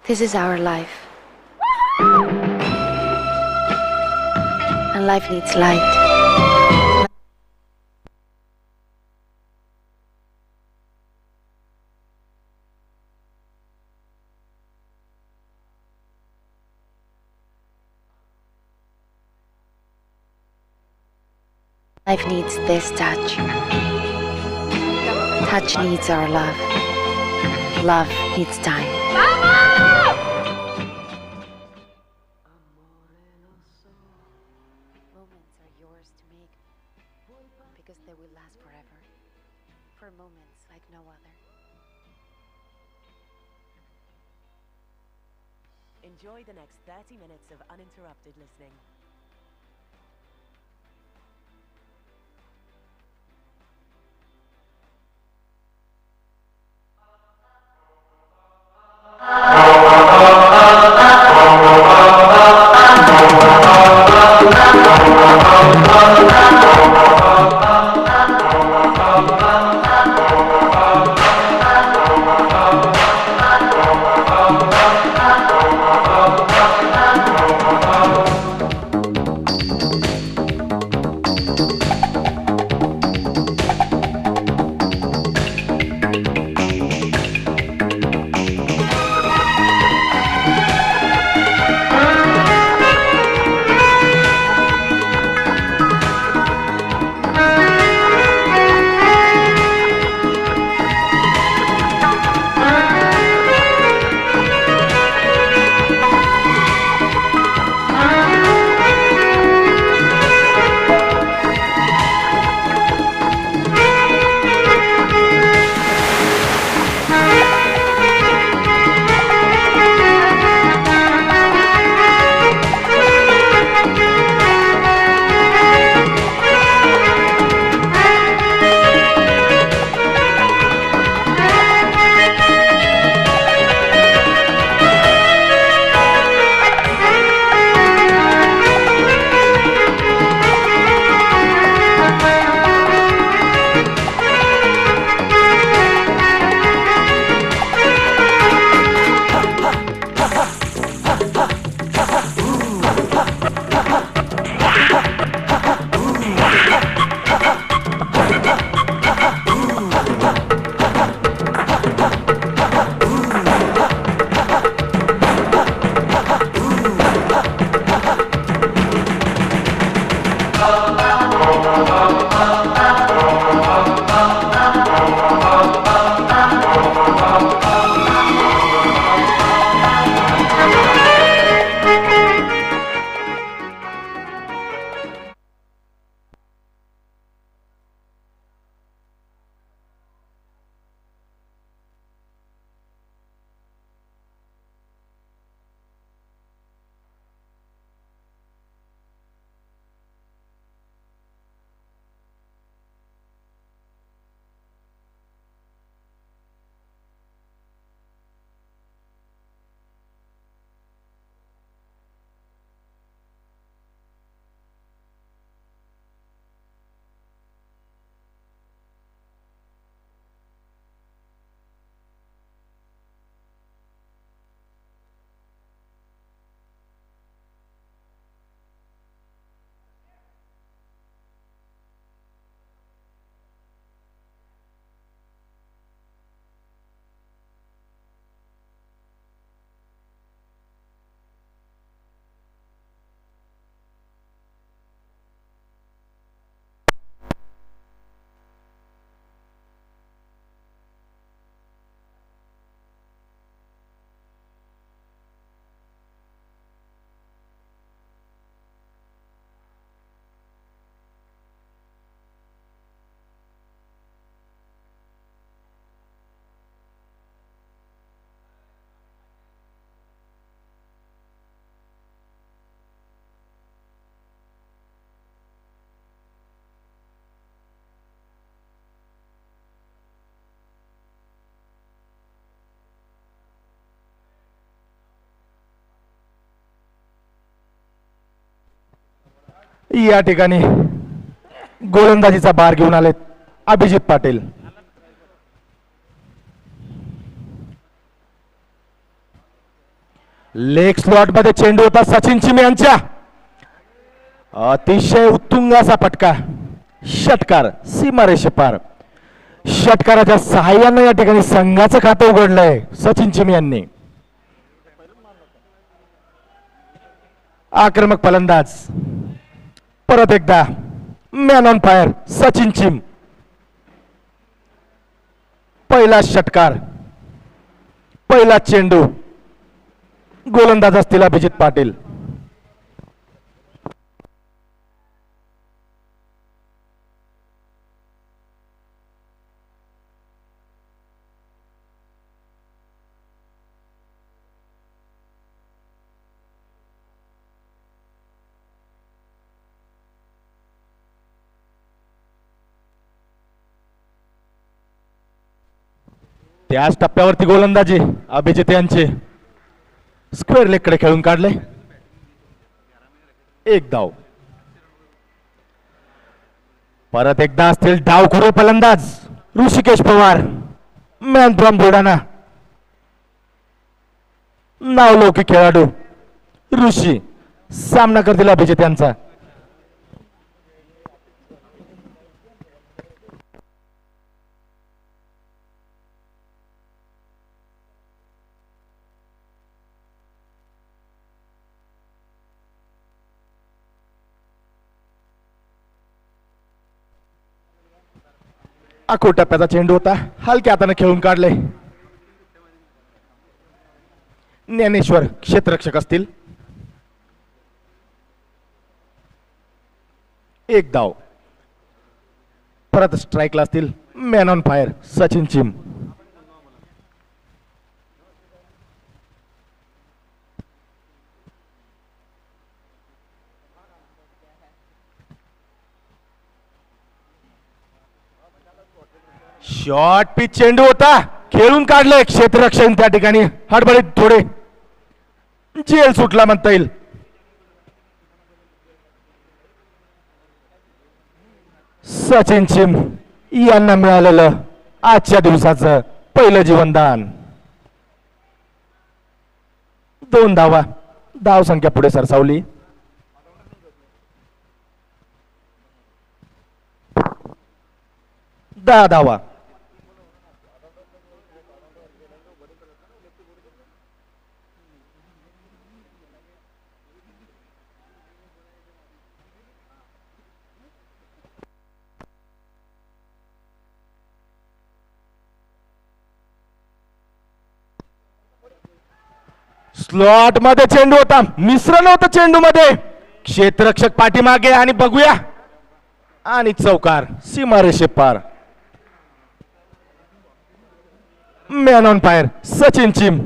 This is our life. And life needs light. Life needs this touch. Touch needs our love. Love needs time. Moments are yours to make because they will last forever. For moments like no other. Enjoy the next 30 minutes of uninterrupted listening. या ठिकाणी गोलंदाजीचा भार घेऊन आलेत अभिजित पाटील. लेग स्लॉट मध्ये चेंडू होता सचिन चिमे यांच्या. अतिशय उत्तुंग असा फटका. षटकार सीमारेषेपार. षटकाराच्या सहाय्याने या ठिकाणी संघाचं खातं उघडलंय सचिन चिमे यांनी. आक्रमक फलंदाज परत एकदा मॅन ऑन फायर सचिन चिम. पहिला षटकार, पहिला चेंडू. गोलंदाज असतील अभिजित पाटील. त्याच टप्प्यावरती गोलंदाजी अभिजित यांचे स्क्वेअर लेगकडे खेळून काढले. एक धाव. परत एकदा असतील डावखुरे फलंदाज ऋषिकेश पवार, मॅन फ्रॉम बुलढाणा. नावलौकिक खेळाडू ऋषी सामना करतील अभिजित यांचा. आखो टप्प्याचा चेंडू होता, हलक्या हाताने खेळून काढले. ज्ञानेश्वर क्षेत्ररक्षक असतील. एक धाव. परत स्ट्राईकला असतील man on fire Sachin Chim. Short pitch चेंडू होता, खेळून काढले क्षेत्ररक्षण. त्या ठिकाणी हडबडीत थोडे जेल सुटला म्हणता येईल. सचिन चिम यांना मिळालेलं आजच्या दिवसाचं पहिलं जीवनदान. 2 धावा. धाव संख्या पुढे सरसावली. दहा धावा. स्लॉट मध्ये चेंडू होता, मिश्रण होतं चेंडू मध्ये. क्षेत्ररक्षक पाठीमागे आणि बघूया आणि चौकार सीमारेषे पार. Man on fire Sachin Chim.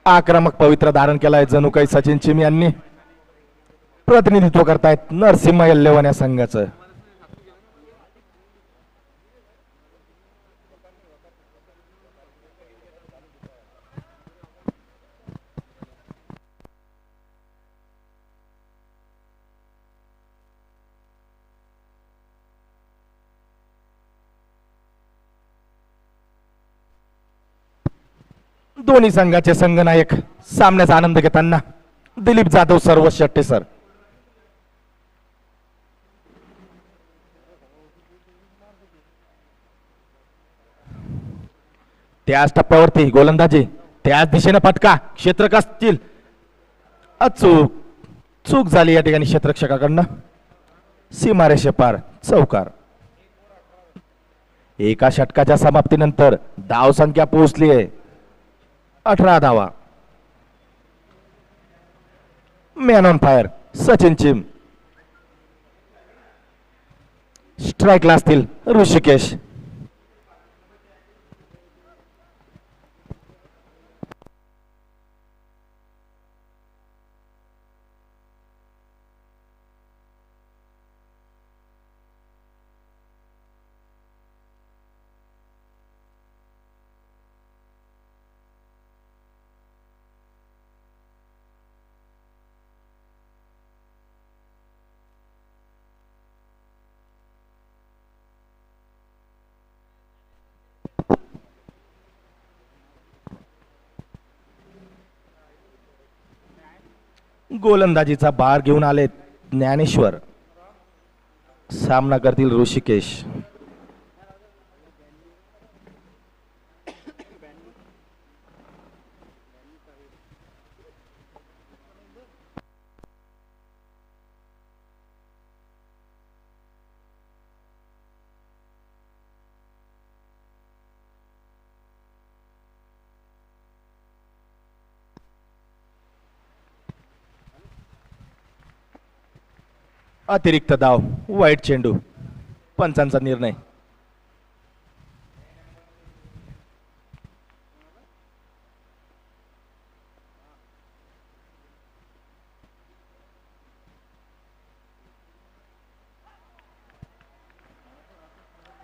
आक्रमक पवित्र धारण केलाय जणू काही सचिन चिम यांनी. प्रतिनिधित्व करतायत नरसिंह यल्लेवन या संघाचं. दोन्ही संघाचे संघनायक सामन्याचा आनंद घेताना दिलीप जाधव सर्व शेट्टे सर. त्याच टप्प्यावरती गोलंदाजी, त्याच दिशेने फटका. क्षेत्ररक्षक असतील. अचूक चूक झाली या ठिकाणी क्षेत्ररक्षकाकडनं. सीमारेषे पार चौकार. एका षटकाच्या समाप्तीनंतर धाव संख्या पोहोचली आहे 18 धावा. Man on fire Sachin Chim. स्ट्राईकला असतील ऋषिकेश. गोलंदाजीचा भार घेऊन आले ज्ञानेश्वर. सामना करतील ऋषिकेश. अतिरिक्त धाव, वाईट चेंडू. पंचांचा निर्णय.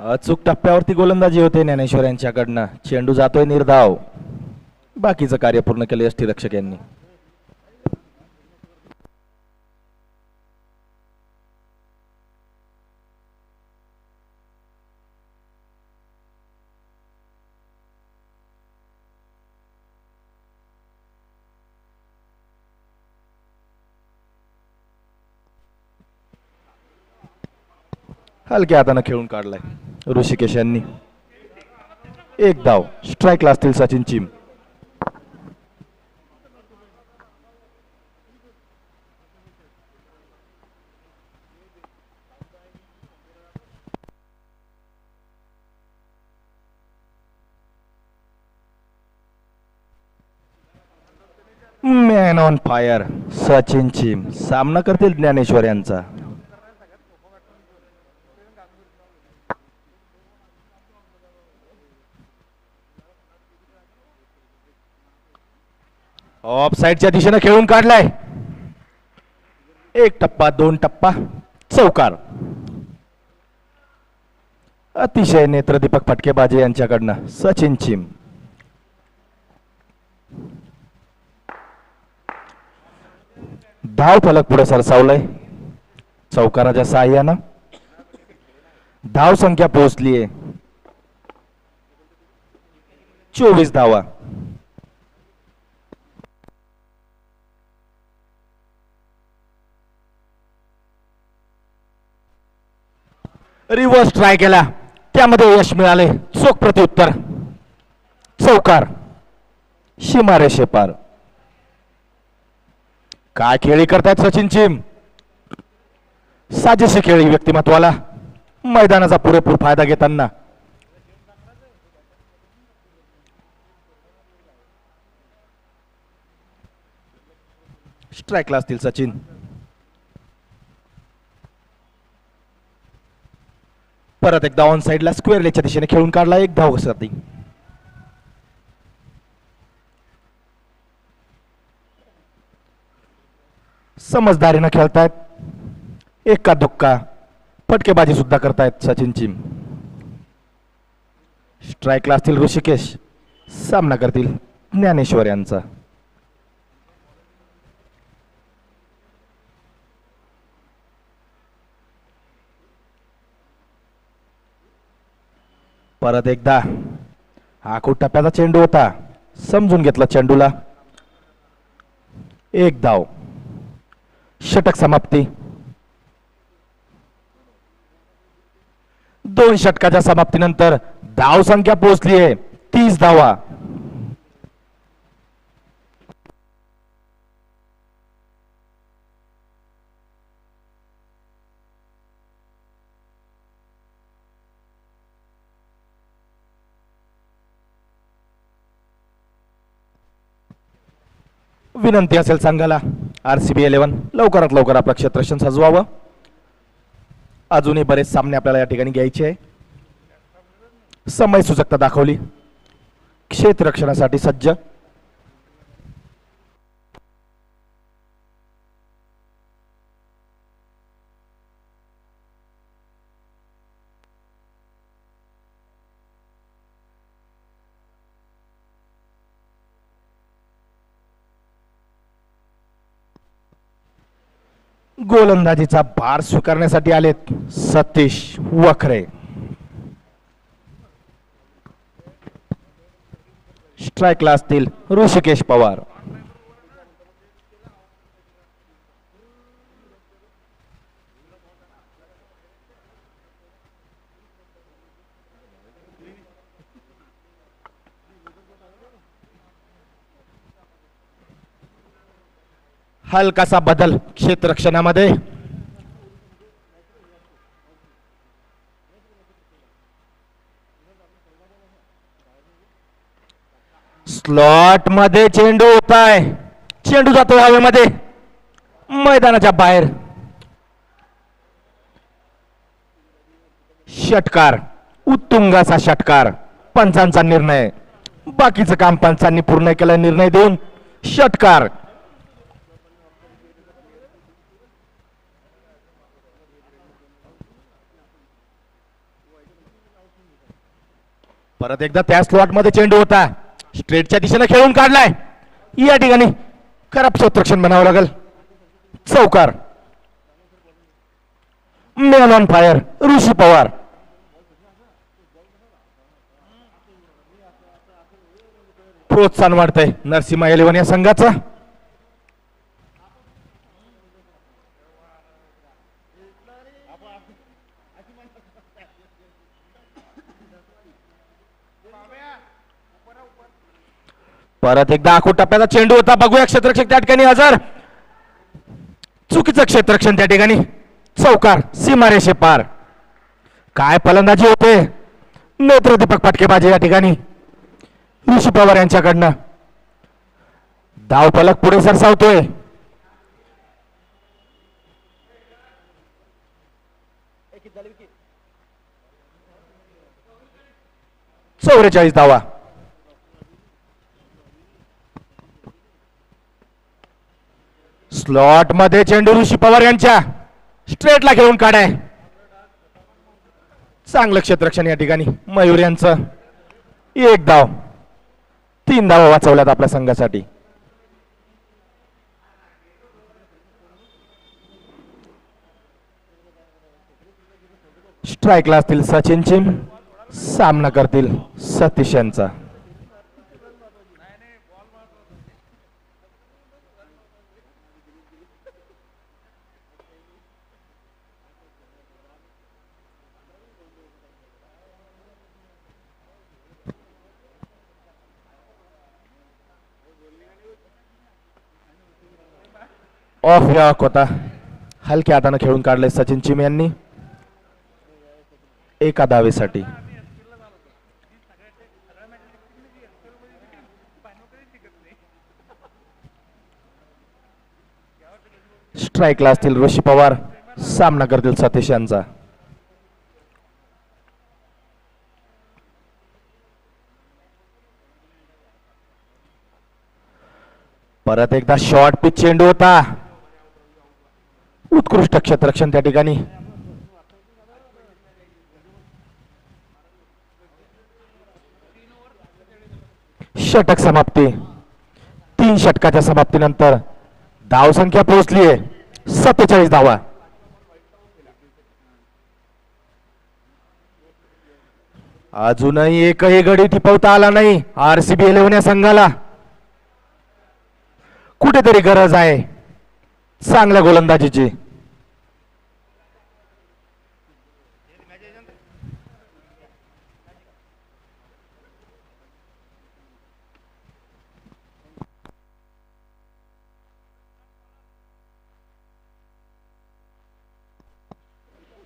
अचूक टप्प्यावरती गोलंदाजी होते ज्ञानेश्वर यांच्याकडनं. चेंडू जातोय निर्धाव. बाकीचं कार्य पूर्ण केले यष्टीरक्षक यांनी. हलक्या हाताने खेळून काढलाय ऋषिकेश यांनी. एक धाव. स्ट्राईकला असतील Sachin Chim. Man on fire Sachin Chim सामना करतील ज्ञानेश्वर यांचा. ऑफ साइडच्या दिशेने खेळून काढलाय. एक टप्पा, दोन टप्पा, चौकार. अतिशय नेत्रदीपक फटकेबाजी यांच्याकडनं सचिन चिम. धाव फलक पुढे सरसावलंय चौकाराच्या साह्यानं. धाव संख्या पोहोचलीये 24 धावा. रिव्हर्स ट्राय केला, त्यामध्ये यश मिळाले. चोख प्रत्युत्तर, चौकार, सीमारेषे पार. काय खेळी करतायत सचिन चिम. साजेशी खेळी व्यक्तिमत्वाला मैदानाचा पुरेपूर फायदा घेताना. स्ट्राईकला असतील सचिन. परत एकदा ऑन साइडला स्क्वेअर लेगच्या दिशेने खेळून काढला. एक धाव घसरती. समजदारीनं खेळतायत. एका दुक्का फटकेबाजी सुद्धा करतायत सचिन चिम. स्ट्राईकला असतील ऋषिकेश. सामना करतील ज्ञानेश्वर यांचा. परत एकदा आखूड टप्प्याचा चेंडू होता. समजून घेतला चेंडूला. एक धाव. षटक समाप्ती. 2 षटकाच्या समाप्तीनंतर धाव संख्या पोहोचली आहे 30 धावा. विनंती असेल संघाला RCB 11 लवकरात लवकर आपलं क्षेत्ररक्षण सजवावं. अजूनही बरेच सामने आपल्याला या ठिकाणी घ्यायचे आहे. समय सुचकता दाखवली. क्षेत्ररक्षणासाठी सज्ज. गोलंदाजीचा भार स्वीकारण्यासाठी आलेत सतीश वखरे. स्ट्राईकला असतील ऋषिकेश पवार. हलकासा बदल क्षेत्ररक्षणामध्ये. स्लॉट मध्ये चेंडू होताय. चेंडू जातो हवेमध्ये मैदानाच्या बाहेर. षटकार, उत्तुंगाचा षटकार. पंचांचा निर्णय. बाकीचं काम पंचांनी पूर्ण केलं. निर्णय देऊन षटकार. परत एकदा त्या स्लॉट मध्ये चेंडू होता, स्ट्रेटच्या दिशेने खेळून काढलाय. या ठिकाणी खराब क्षेत्ररक्षण म्हणावं लागेल. चौकार. मॅन ऑन फायर ऋषी पवार. प्रोत्साहन वाढतंय नरसिंहा 11 या संघाचं. परत एकदा आखूड टप्प्याचा चेंडू होता. बघूया क्षेत्ररक्षक त्या ठिकाणी हजर. चुकीचं क्षेत्ररक्षण त्या ठिकाणी. चौकार. सीमारेषे पार. काय फलंदाजी होते. नेत्रदीपक फटकेबाजी या ठिकाणी ऋषी पवार यांच्याकडनं. धावफलक पुढे सरसावतोय. चौवेचाळीस धावा. स्लॉट मध्ये चेंडू ऋषी पवार यांच्या स्ट्रेटला खेळून काढाय. चांगलं क्षेत्ररक्षण या ठिकाणी मयूर यांचं. एक धाव. 3 धावा वाचवल्यात आपल्या संघासाठी. स्ट्राईकला असतील सचिन चिम. सामना करतील सतीश यांचा. ऑफ यॉक होता. हलक्या हाताने खेळून काढले सचिन चिम यांनी एका धावेसाठी. स्ट्राईकला असतील ऋषी पवार. सामना करतील सतीश यांचा. परत एकदा शॉर्ट पिच चेंडू होता. उत्कृष्ट क्षेत्ररक्षण त्या ठिकाणी. षटक समाप्ती. 3 षटकाच्या समाप्तीनंतर धावसंख्या पोहोचली आहे 47 धावा. अजूनही एकही गडी टिपवता आला नाही आरसीबी 11 या संघाला. कुठेतरी गरज आहे चांगल्या गोलंदाजीची.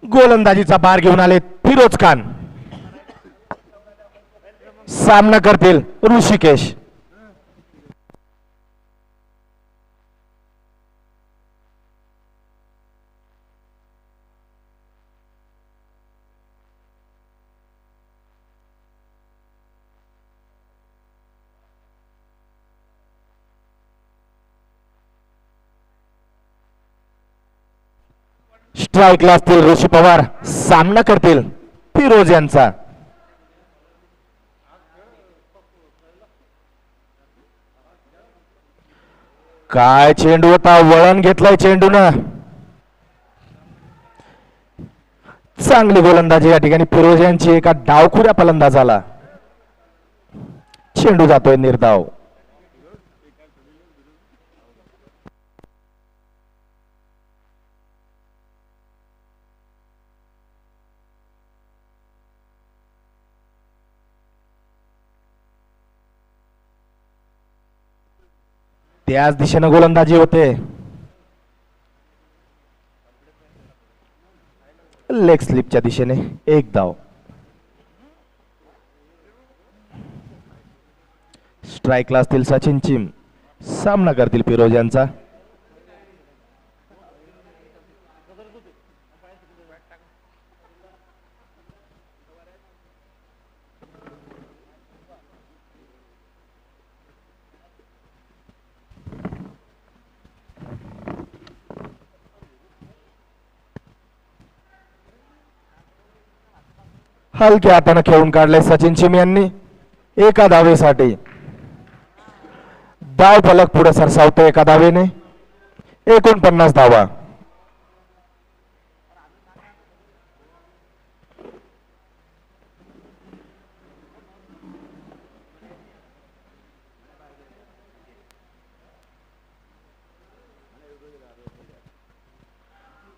गोलंदाजीचा भार घेऊन आले फिरोज खान. सामना करतील ऋषिकेश. स्ट्राईकला असतील ऋषी पवार. सामना करतील फिरोज यांचा. काय चेंडू होता. वळण घेतलाय चेंडूनं. चांगली गोलंदाजी या ठिकाणी फिरोज यांची एका डावखुऱ्या फलंदाजाला. चेंडू जातोय निर्धाव. त्याच दिशेने गोलंदाजी होते. लेग स्लिपच्या दिशेने एक धाव. स्ट्राईकला असतील सचिन चिम. सामना करतील फिरोज यांचा. हलक्या हाताने खेळून काढले सचिन चिम यांनी एका धावेसाठी. धाव फलक पुढे सरसावतो एका धावेने. 49 धावा.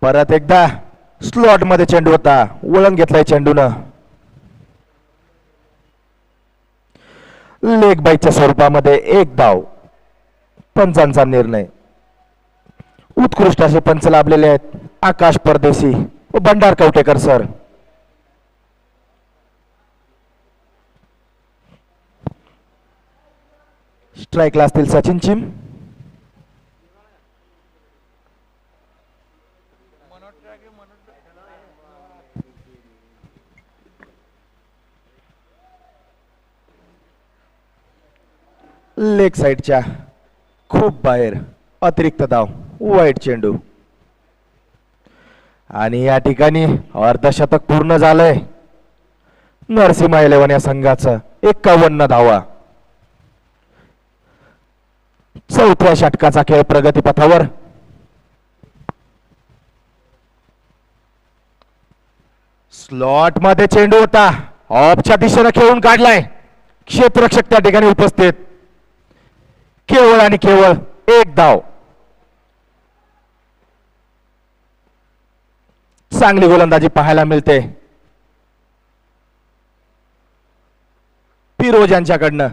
परत एकदा स्लॉट मध्ये चेंडू होता. वळण घेतलाय चेंडूनं. लेग बाईच्या स्वरूपामध्ये एक धाव. पंचांचा निर्णय. उत्कृष्ट असे पंच लाभलेले आहेत आकाश परदेशी व भंडार कवटेकर सर. स्ट्राईकला असतील सचिन चिम. लेग साइडच्या खूप बाहेर. अतिरिक्त धाव. वाईट चेंडू. आणि या ठिकाणी अर्धशतक पूर्ण झालंय नरसिंहा 11 या संघाचं. 51 धावा. चौथ्या षटकाचा खेळ प्रगतीपथावर. स्लॉट मध्ये चेंडू होता. ऑफच्या दिशेने खेळून काढलाय. क्षेत्ररक्षक त्या ठिकाणी उपस्थित. केवळ आणि केवळ एक धाव. चांगली गोलंदाजी पाहायला मिळते फिरोज यांच्याकडनं.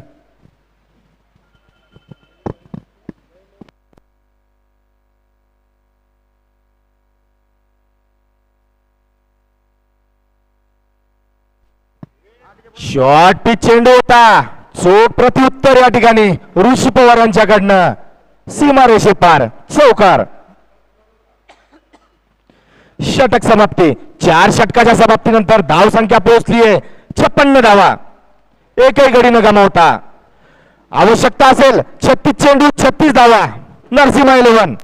शॉर्ट पिच चेंडू होता. चोख प्रत्युत्तर या ठिकाणी ऋषी पवार यांच्याकडनं. सीमारेषे पार. चौकार. षटक समाप्ती. 4 षटकाच्या समाप्तीनंतर धाव संख्या पोहोचलीये 56 धावा. एकही गडी न गमावता. आवश्यकता असेल 36 चेंडू 36 धावा. नरसिंहा 11.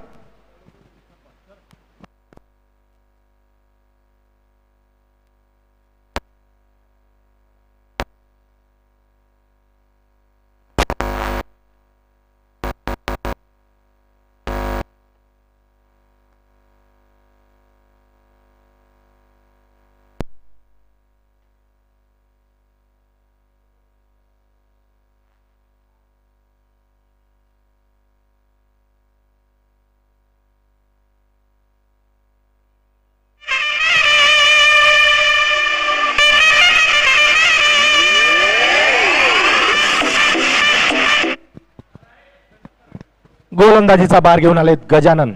गोलंदाजीचा भार घेऊन आलेत गजानन.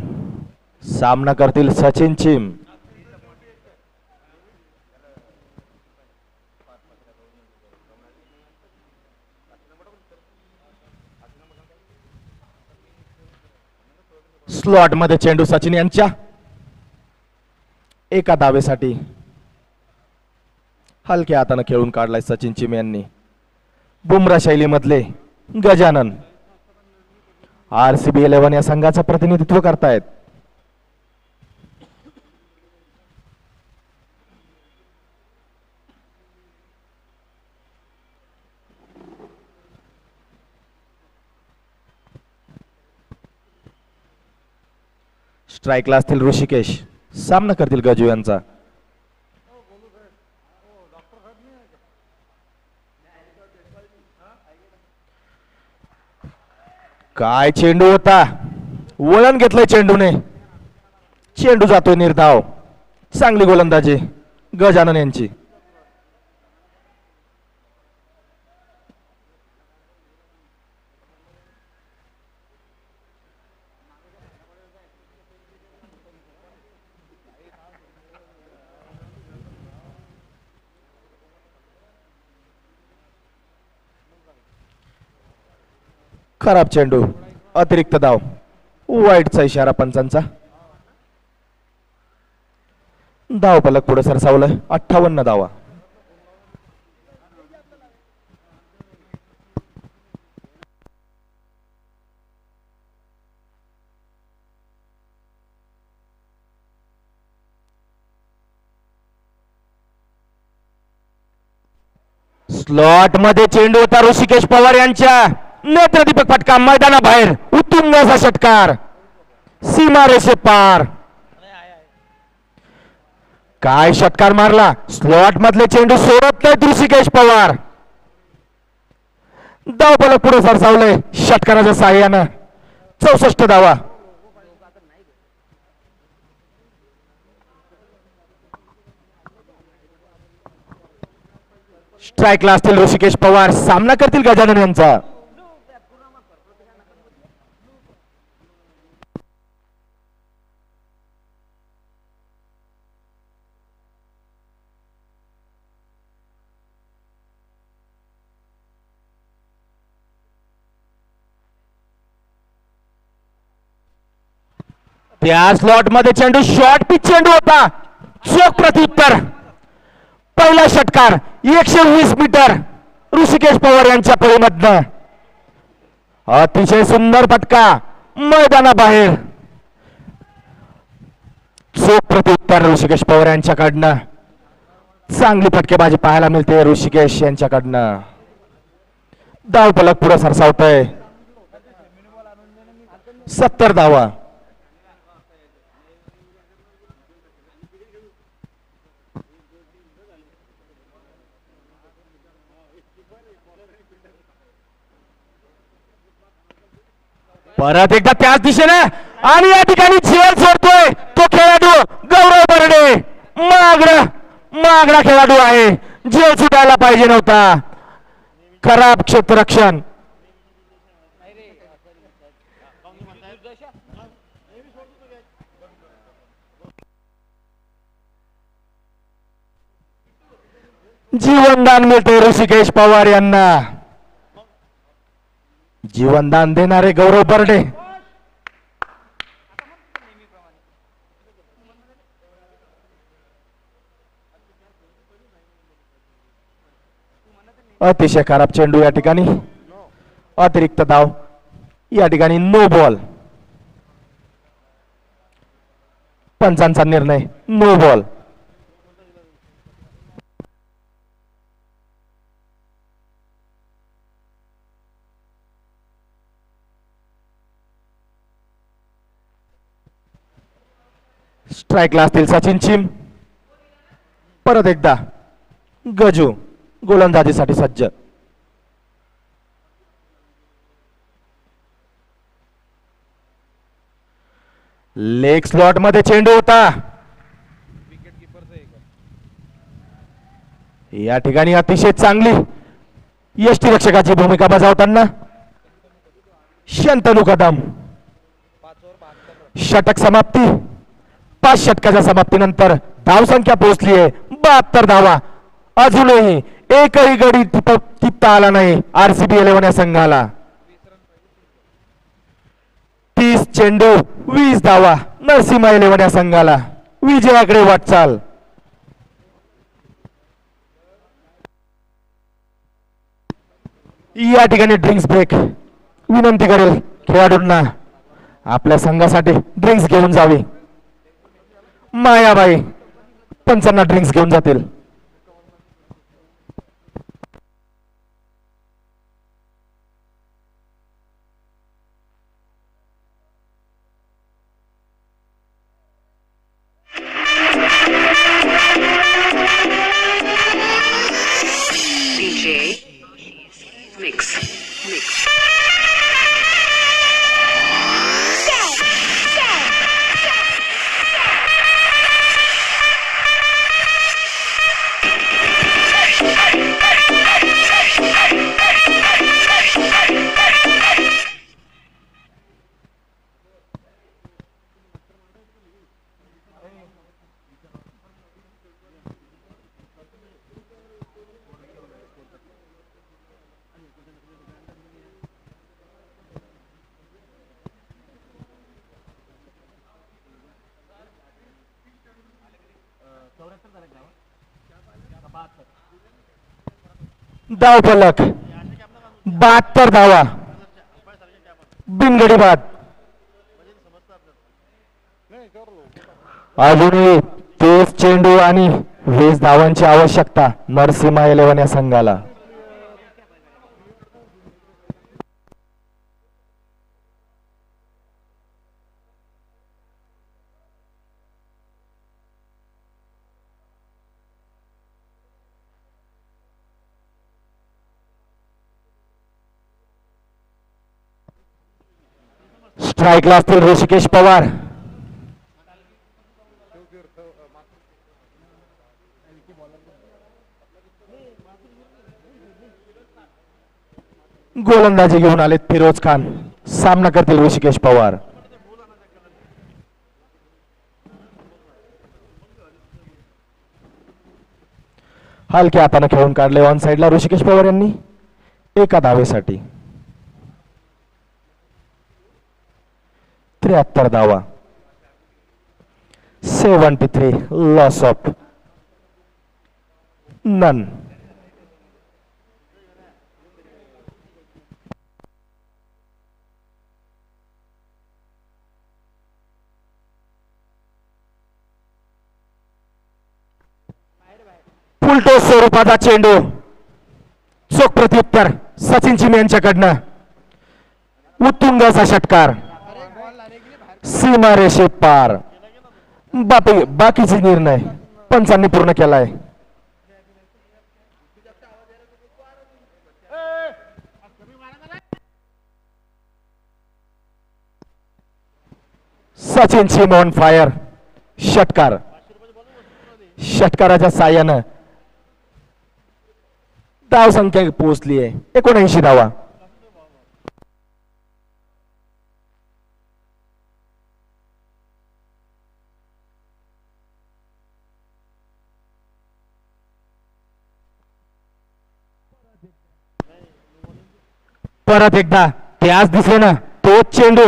सामना करतील सचिन चिम. स्लॉट मध्ये चेंडू सचिन यांच्या. एका धावेसाठी. हलक्या हाताने खेळून काढलाय सचिन चिम यांनी. बुमरा शैलीमधले गजानन RCB 11 या संघाचं प्रतिनिधित्व करतायत. स्ट्राईकला असतील ऋषिकेश. सामना करतील गजू यांचा. काय चेंडू होता. वळण घेतलंय चेंडूने. चेंडू जातोय निर्धाव. चांगली गोलंदाजी गजानन यांची. खराब चेंडू. अतिरिक्त धाव. वाईटचा इशारा पंचांचा. धाव फलक पुढे सरसावलं. 58 धावा. स्लॉट मध्ये चेंडू होता ऋषिकेश पवार यांच्या. नेत्रदीपक फटका मैदानाबाहेर. उत्तुंग असा षटकार सीमारेषे पार. काय षटकार मारला. स्लॉट मधले चेंडू सोडत नाहीत ऋषिकेश पवार. धावफलक पुढे सरसावलंय षटकाराच्या साह्यानं. 64 धावा. स्ट्राईकला असतील ऋषिकेश पवार. सामना करतील गजानन यांचा. त्या स्लॉट मध्ये चेंडू शॉर्ट पिच चेंडू होता. चोख प्रत्युत्तर. पहिला षटकार 120 मीटर ऋषिकेश पवार यांच्या पळीमधनं. अतिशय सुंदर फटका मैदानाबाहेर. चोख प्रत्युत्तर ऋषिकेश पवार यांच्याकडनं. चांगली फटकेबाजी पाहायला मिळते ऋषिकेश यांच्याकडनं. धावफलक पुढे सरसावतोय. 70 धावा. परत एकदा त्याच दिशेने आणि या ठिकाणी झेल सोडतोय तो खेळाडू गौरव बर्डे. मागडा खेळाडू आहे. झेल सुटायला पाहिजे नव्हता. खराब क्षेत्ररक्षण. जीवनदान मिळते ऋषिकेश पवार यांना. जीवनदान देणारे गौरव बर्डे. अतिशय खराब चेंडू या ठिकाणी. अतिरिक्त धाव. या ठिकाणी नो बॉल. पंचांचा निर्णय नो बॉल. स्ट्राईकला असतील सचिन चिम. परत एकदा गजू गोलंदाजीसाठी सज्ज. लेग स्लॉट मध्ये चेंडू होता. या ठिकाणी अतिशय चांगली यष्टीरक्षकाची भूमिका बजावताना शंतनू कदम. षटक समाप्ती. 5 षटकाच्या समाप्तीनंतर धावसंख्या पोहोचली आहे 72 धावा. अजूनही एकही गडी टिपता आला नाही आरसीबी 11 या संघाला. 30 चेंडू 20 धावा नरसिंहा 11 या संघाला. विजयाकडे वाटचाल. या ठिकाणी ड्रिंक्स ब्रेक. विनंती करेल खेळाडूंना आपल्या संघासाठी ड्रिंक्स घेऊन जावी. मायाबाई पंचांना ड्रिंक्स घेऊन जातील. DJ Mix. धावफलक 72 धावा. बिनगडी बाद. अजूनही 30 चेंडू आणि 20 धावांची आवश्यकता नरसिंहा 11 या संघाला. स्ट्राईकला असतील ऋषिकेश पवार. गोलंदाजी घेऊन आलेत फिरोज खान. सामना करतील ऋषिकेश पवार. हलक्या हाताने खेळून काढले ऑन साइडला ऋषिकेश पवार यांनी एका धावेसाठी. 73 धावा. 73 लॉस ऑफ नन. फुलटो स्वरूपाचा चेंडू. चोख प्रत्युत्तर सचिन चिमे यांच्याकडनं. उत्तुंग असा षटकार. सीमारेषे पार. बाकीचे निर्णय पंचांनी पूर्ण केलाय. Sachin Chime on fire. षटकार. षटकाराच्या साह्यानं धाव संख्या पोहोचली आहे 79 धावा. परत एकदा ते आज दिसले ना तोच चेंडू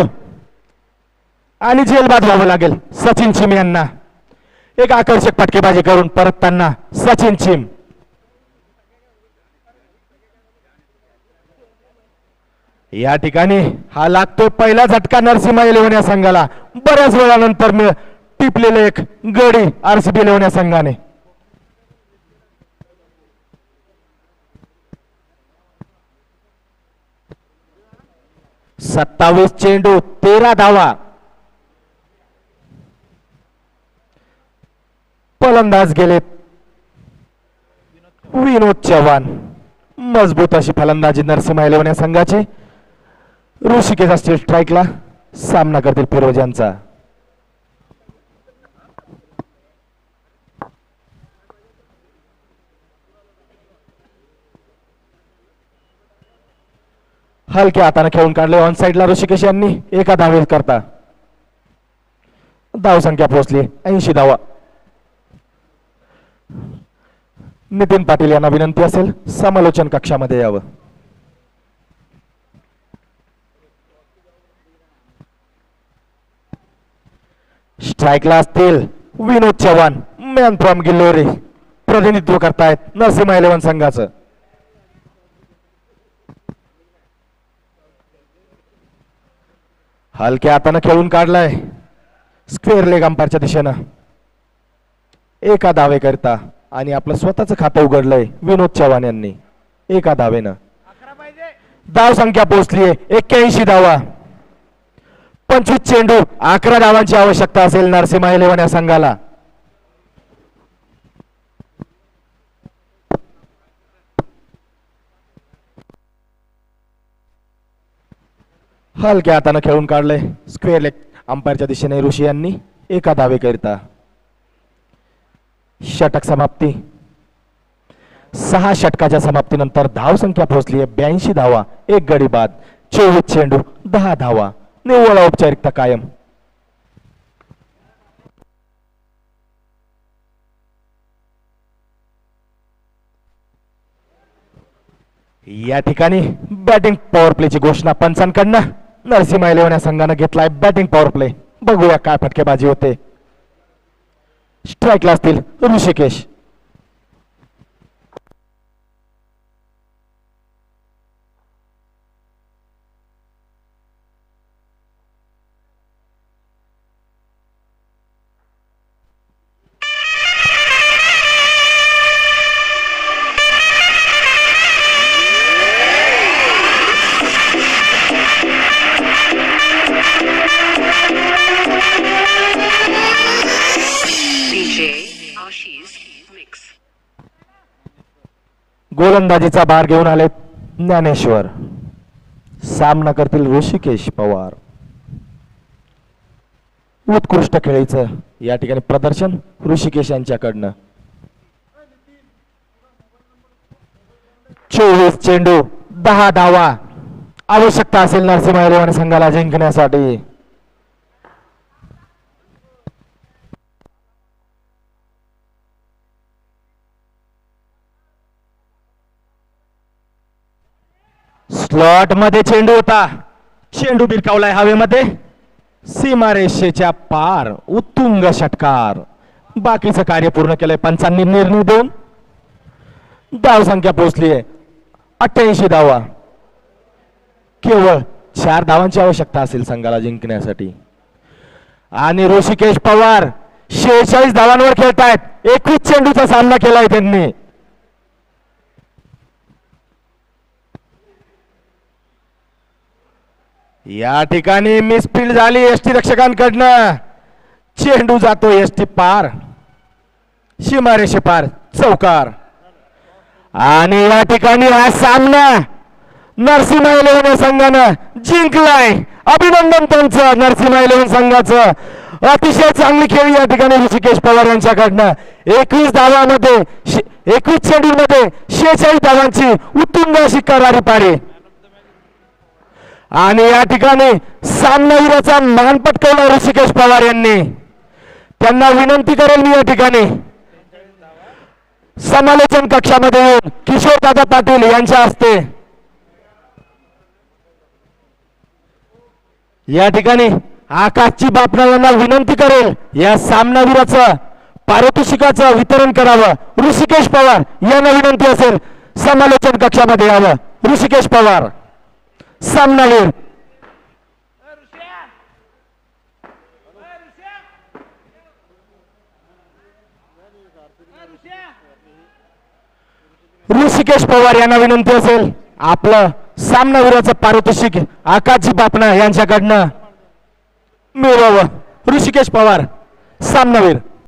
आणि जेलबाद व्हावं लागेल सचिन चिम यांना. एक आकर्षक फटकेबाजी करून परतताना सचिन चिम. या ठिकाणी हा लागतोय पहिला झटका नरसिंहा इलेव्हन या संघाला. बऱ्याच वेळानंतर टिपलेले एक गडी आरसीबी इलेव्हन या संघाने. सत्तावीस चेंडू 13 धावा. फलंदाज गेलेत विनोद चव्हाण. मजबूत अशी फलंदाजी नरसिंहा इलेव्हन या संघाची. ऋषिकेश असतील स्ट्राईकला. सामना करतील फिरोज यांचा. हलक्या हाताने खेळून काढले ऑन साइडला ऋषिकेश यांनी एका धावे करता. धाव संख्या पोहोचली 80 धावा. नितीन पाटील यांना विनंती असेल समालोचन कक्षामध्ये यावं. स्ट्राईकला असतील विनोद चव्हाण. मॅन फ्रॉम गिल्लोरी प्रतिनिधित्व करतायत नरसिंहा इलेव्हन संघाचं. हलक्या हाताने खेळून काढलाय स्क्वेअर लेग अंपायरच्या दिशेनं एका धावे करता आणि आपलं स्वतःच खातं उघडलंय विनोद चव्हाण यांनी एका धावेनं. धाव संख्या पोहोचली आहे 81 धावा. 25 चेंडू 11 धावांची आवश्यकता असेल नरसिंहा इलेव्हन या संघाला. हलक्या हाताने खेळून काढले स्क्वेअर लेग अंपायरच्या दिशेने ऋषी यांनी एका धावे करता. षटक समाप्ती. 6 षटकाच्या समाप्तीनंतर धाव संख्या पोहोचली आहे 82 धावा. एक गडी बाद. 24 चेंडू 10 धावा. निव्वळ औपचारिकता कायम. या ठिकाणी बॅटिंग पॉवर प्लेची घोषणा पंचांकडनं. नरसिंहा इलेव्हन या संघानं घेतलाय बॅटिंग पॉवर प्ले. बघूया काय फटकेबाजी होते. स्ट्राईकला असतील ऋषिकेश. गोलंदाजीचा भार घेऊन आलेत ज्ञानेश्वर. सामना करतील ऋषिकेश पवार. उत्कृष्ट खेळीचं या ठिकाणी प्रदर्शन ऋषिकेश यांच्याकडनं. 24 चेंडू 10 धावा आवश्यकता असेल नरसिंह इलेव्हन संघाला जिंकण्यासाठी. स्लॉट मध्ये चेंडू होता, चेंडू भिरकावलाय हवेमध्ये, सीमारेषेच्या पार, उत्तुंग षटकार. बाकीचं कार्य पूर्ण केलंय पंचांनी निर्णय देऊन. धाव संख्या पोहोचली आहे 88 धावा. केवळ 4 धावांची आवश्यकता असेल संघाला जिंकण्यासाठी. आणि ऋषिकेश पवार 46 धावांवर खेळतायत. 21 चेंडूचा सामना केलाय त्यांनी. या ठिकाणी मिसफील्ड झाली एसटी रक्षकांकडनं. चेंडू जातो एसटी पार, सीमारेषे पार, चौकार. आणि या ठिकाणी हा सामना नरसिंह इलेव्हन संघानं जिंकलाय. अभिनंदन त्यांचं नरसिंह इलेव्हन संघाचं. अतिशय चांगली खेळी या ठिकाणी ऋषिकेश पवार यांच्याकडनं. 21 धावांमध्ये 21 चेंडूमध्ये 46 धावांची उत्तुंग अशी करारी पारी. आणि या ठिकाणी सामनावीराचा मान पटकावला ऋषिकेश पवार यांनी. त्यांना विनंती करेल मी या ठिकाणी समालोचन कक्षामध्ये येऊन किशोर दादा पाटील यांच्या हस्ते या ठिकाणी आकाशची बापना यांना विनंती करेल या सामनावीराचं पारितोषिकाचं वितरण करावं. ऋषिकेश पवार यांना विनंती असेल समालोचन कक्षामध्ये यावं. ऋषिकेश पवार सामनावीर. ऋषिकेश पवार यांना विनंती असेल आपलं सामनावीराचं पारितोषिक आकाशजी बापना यांच्याकडनं मिळवावं. ऋषिकेश पवार सामनावीर.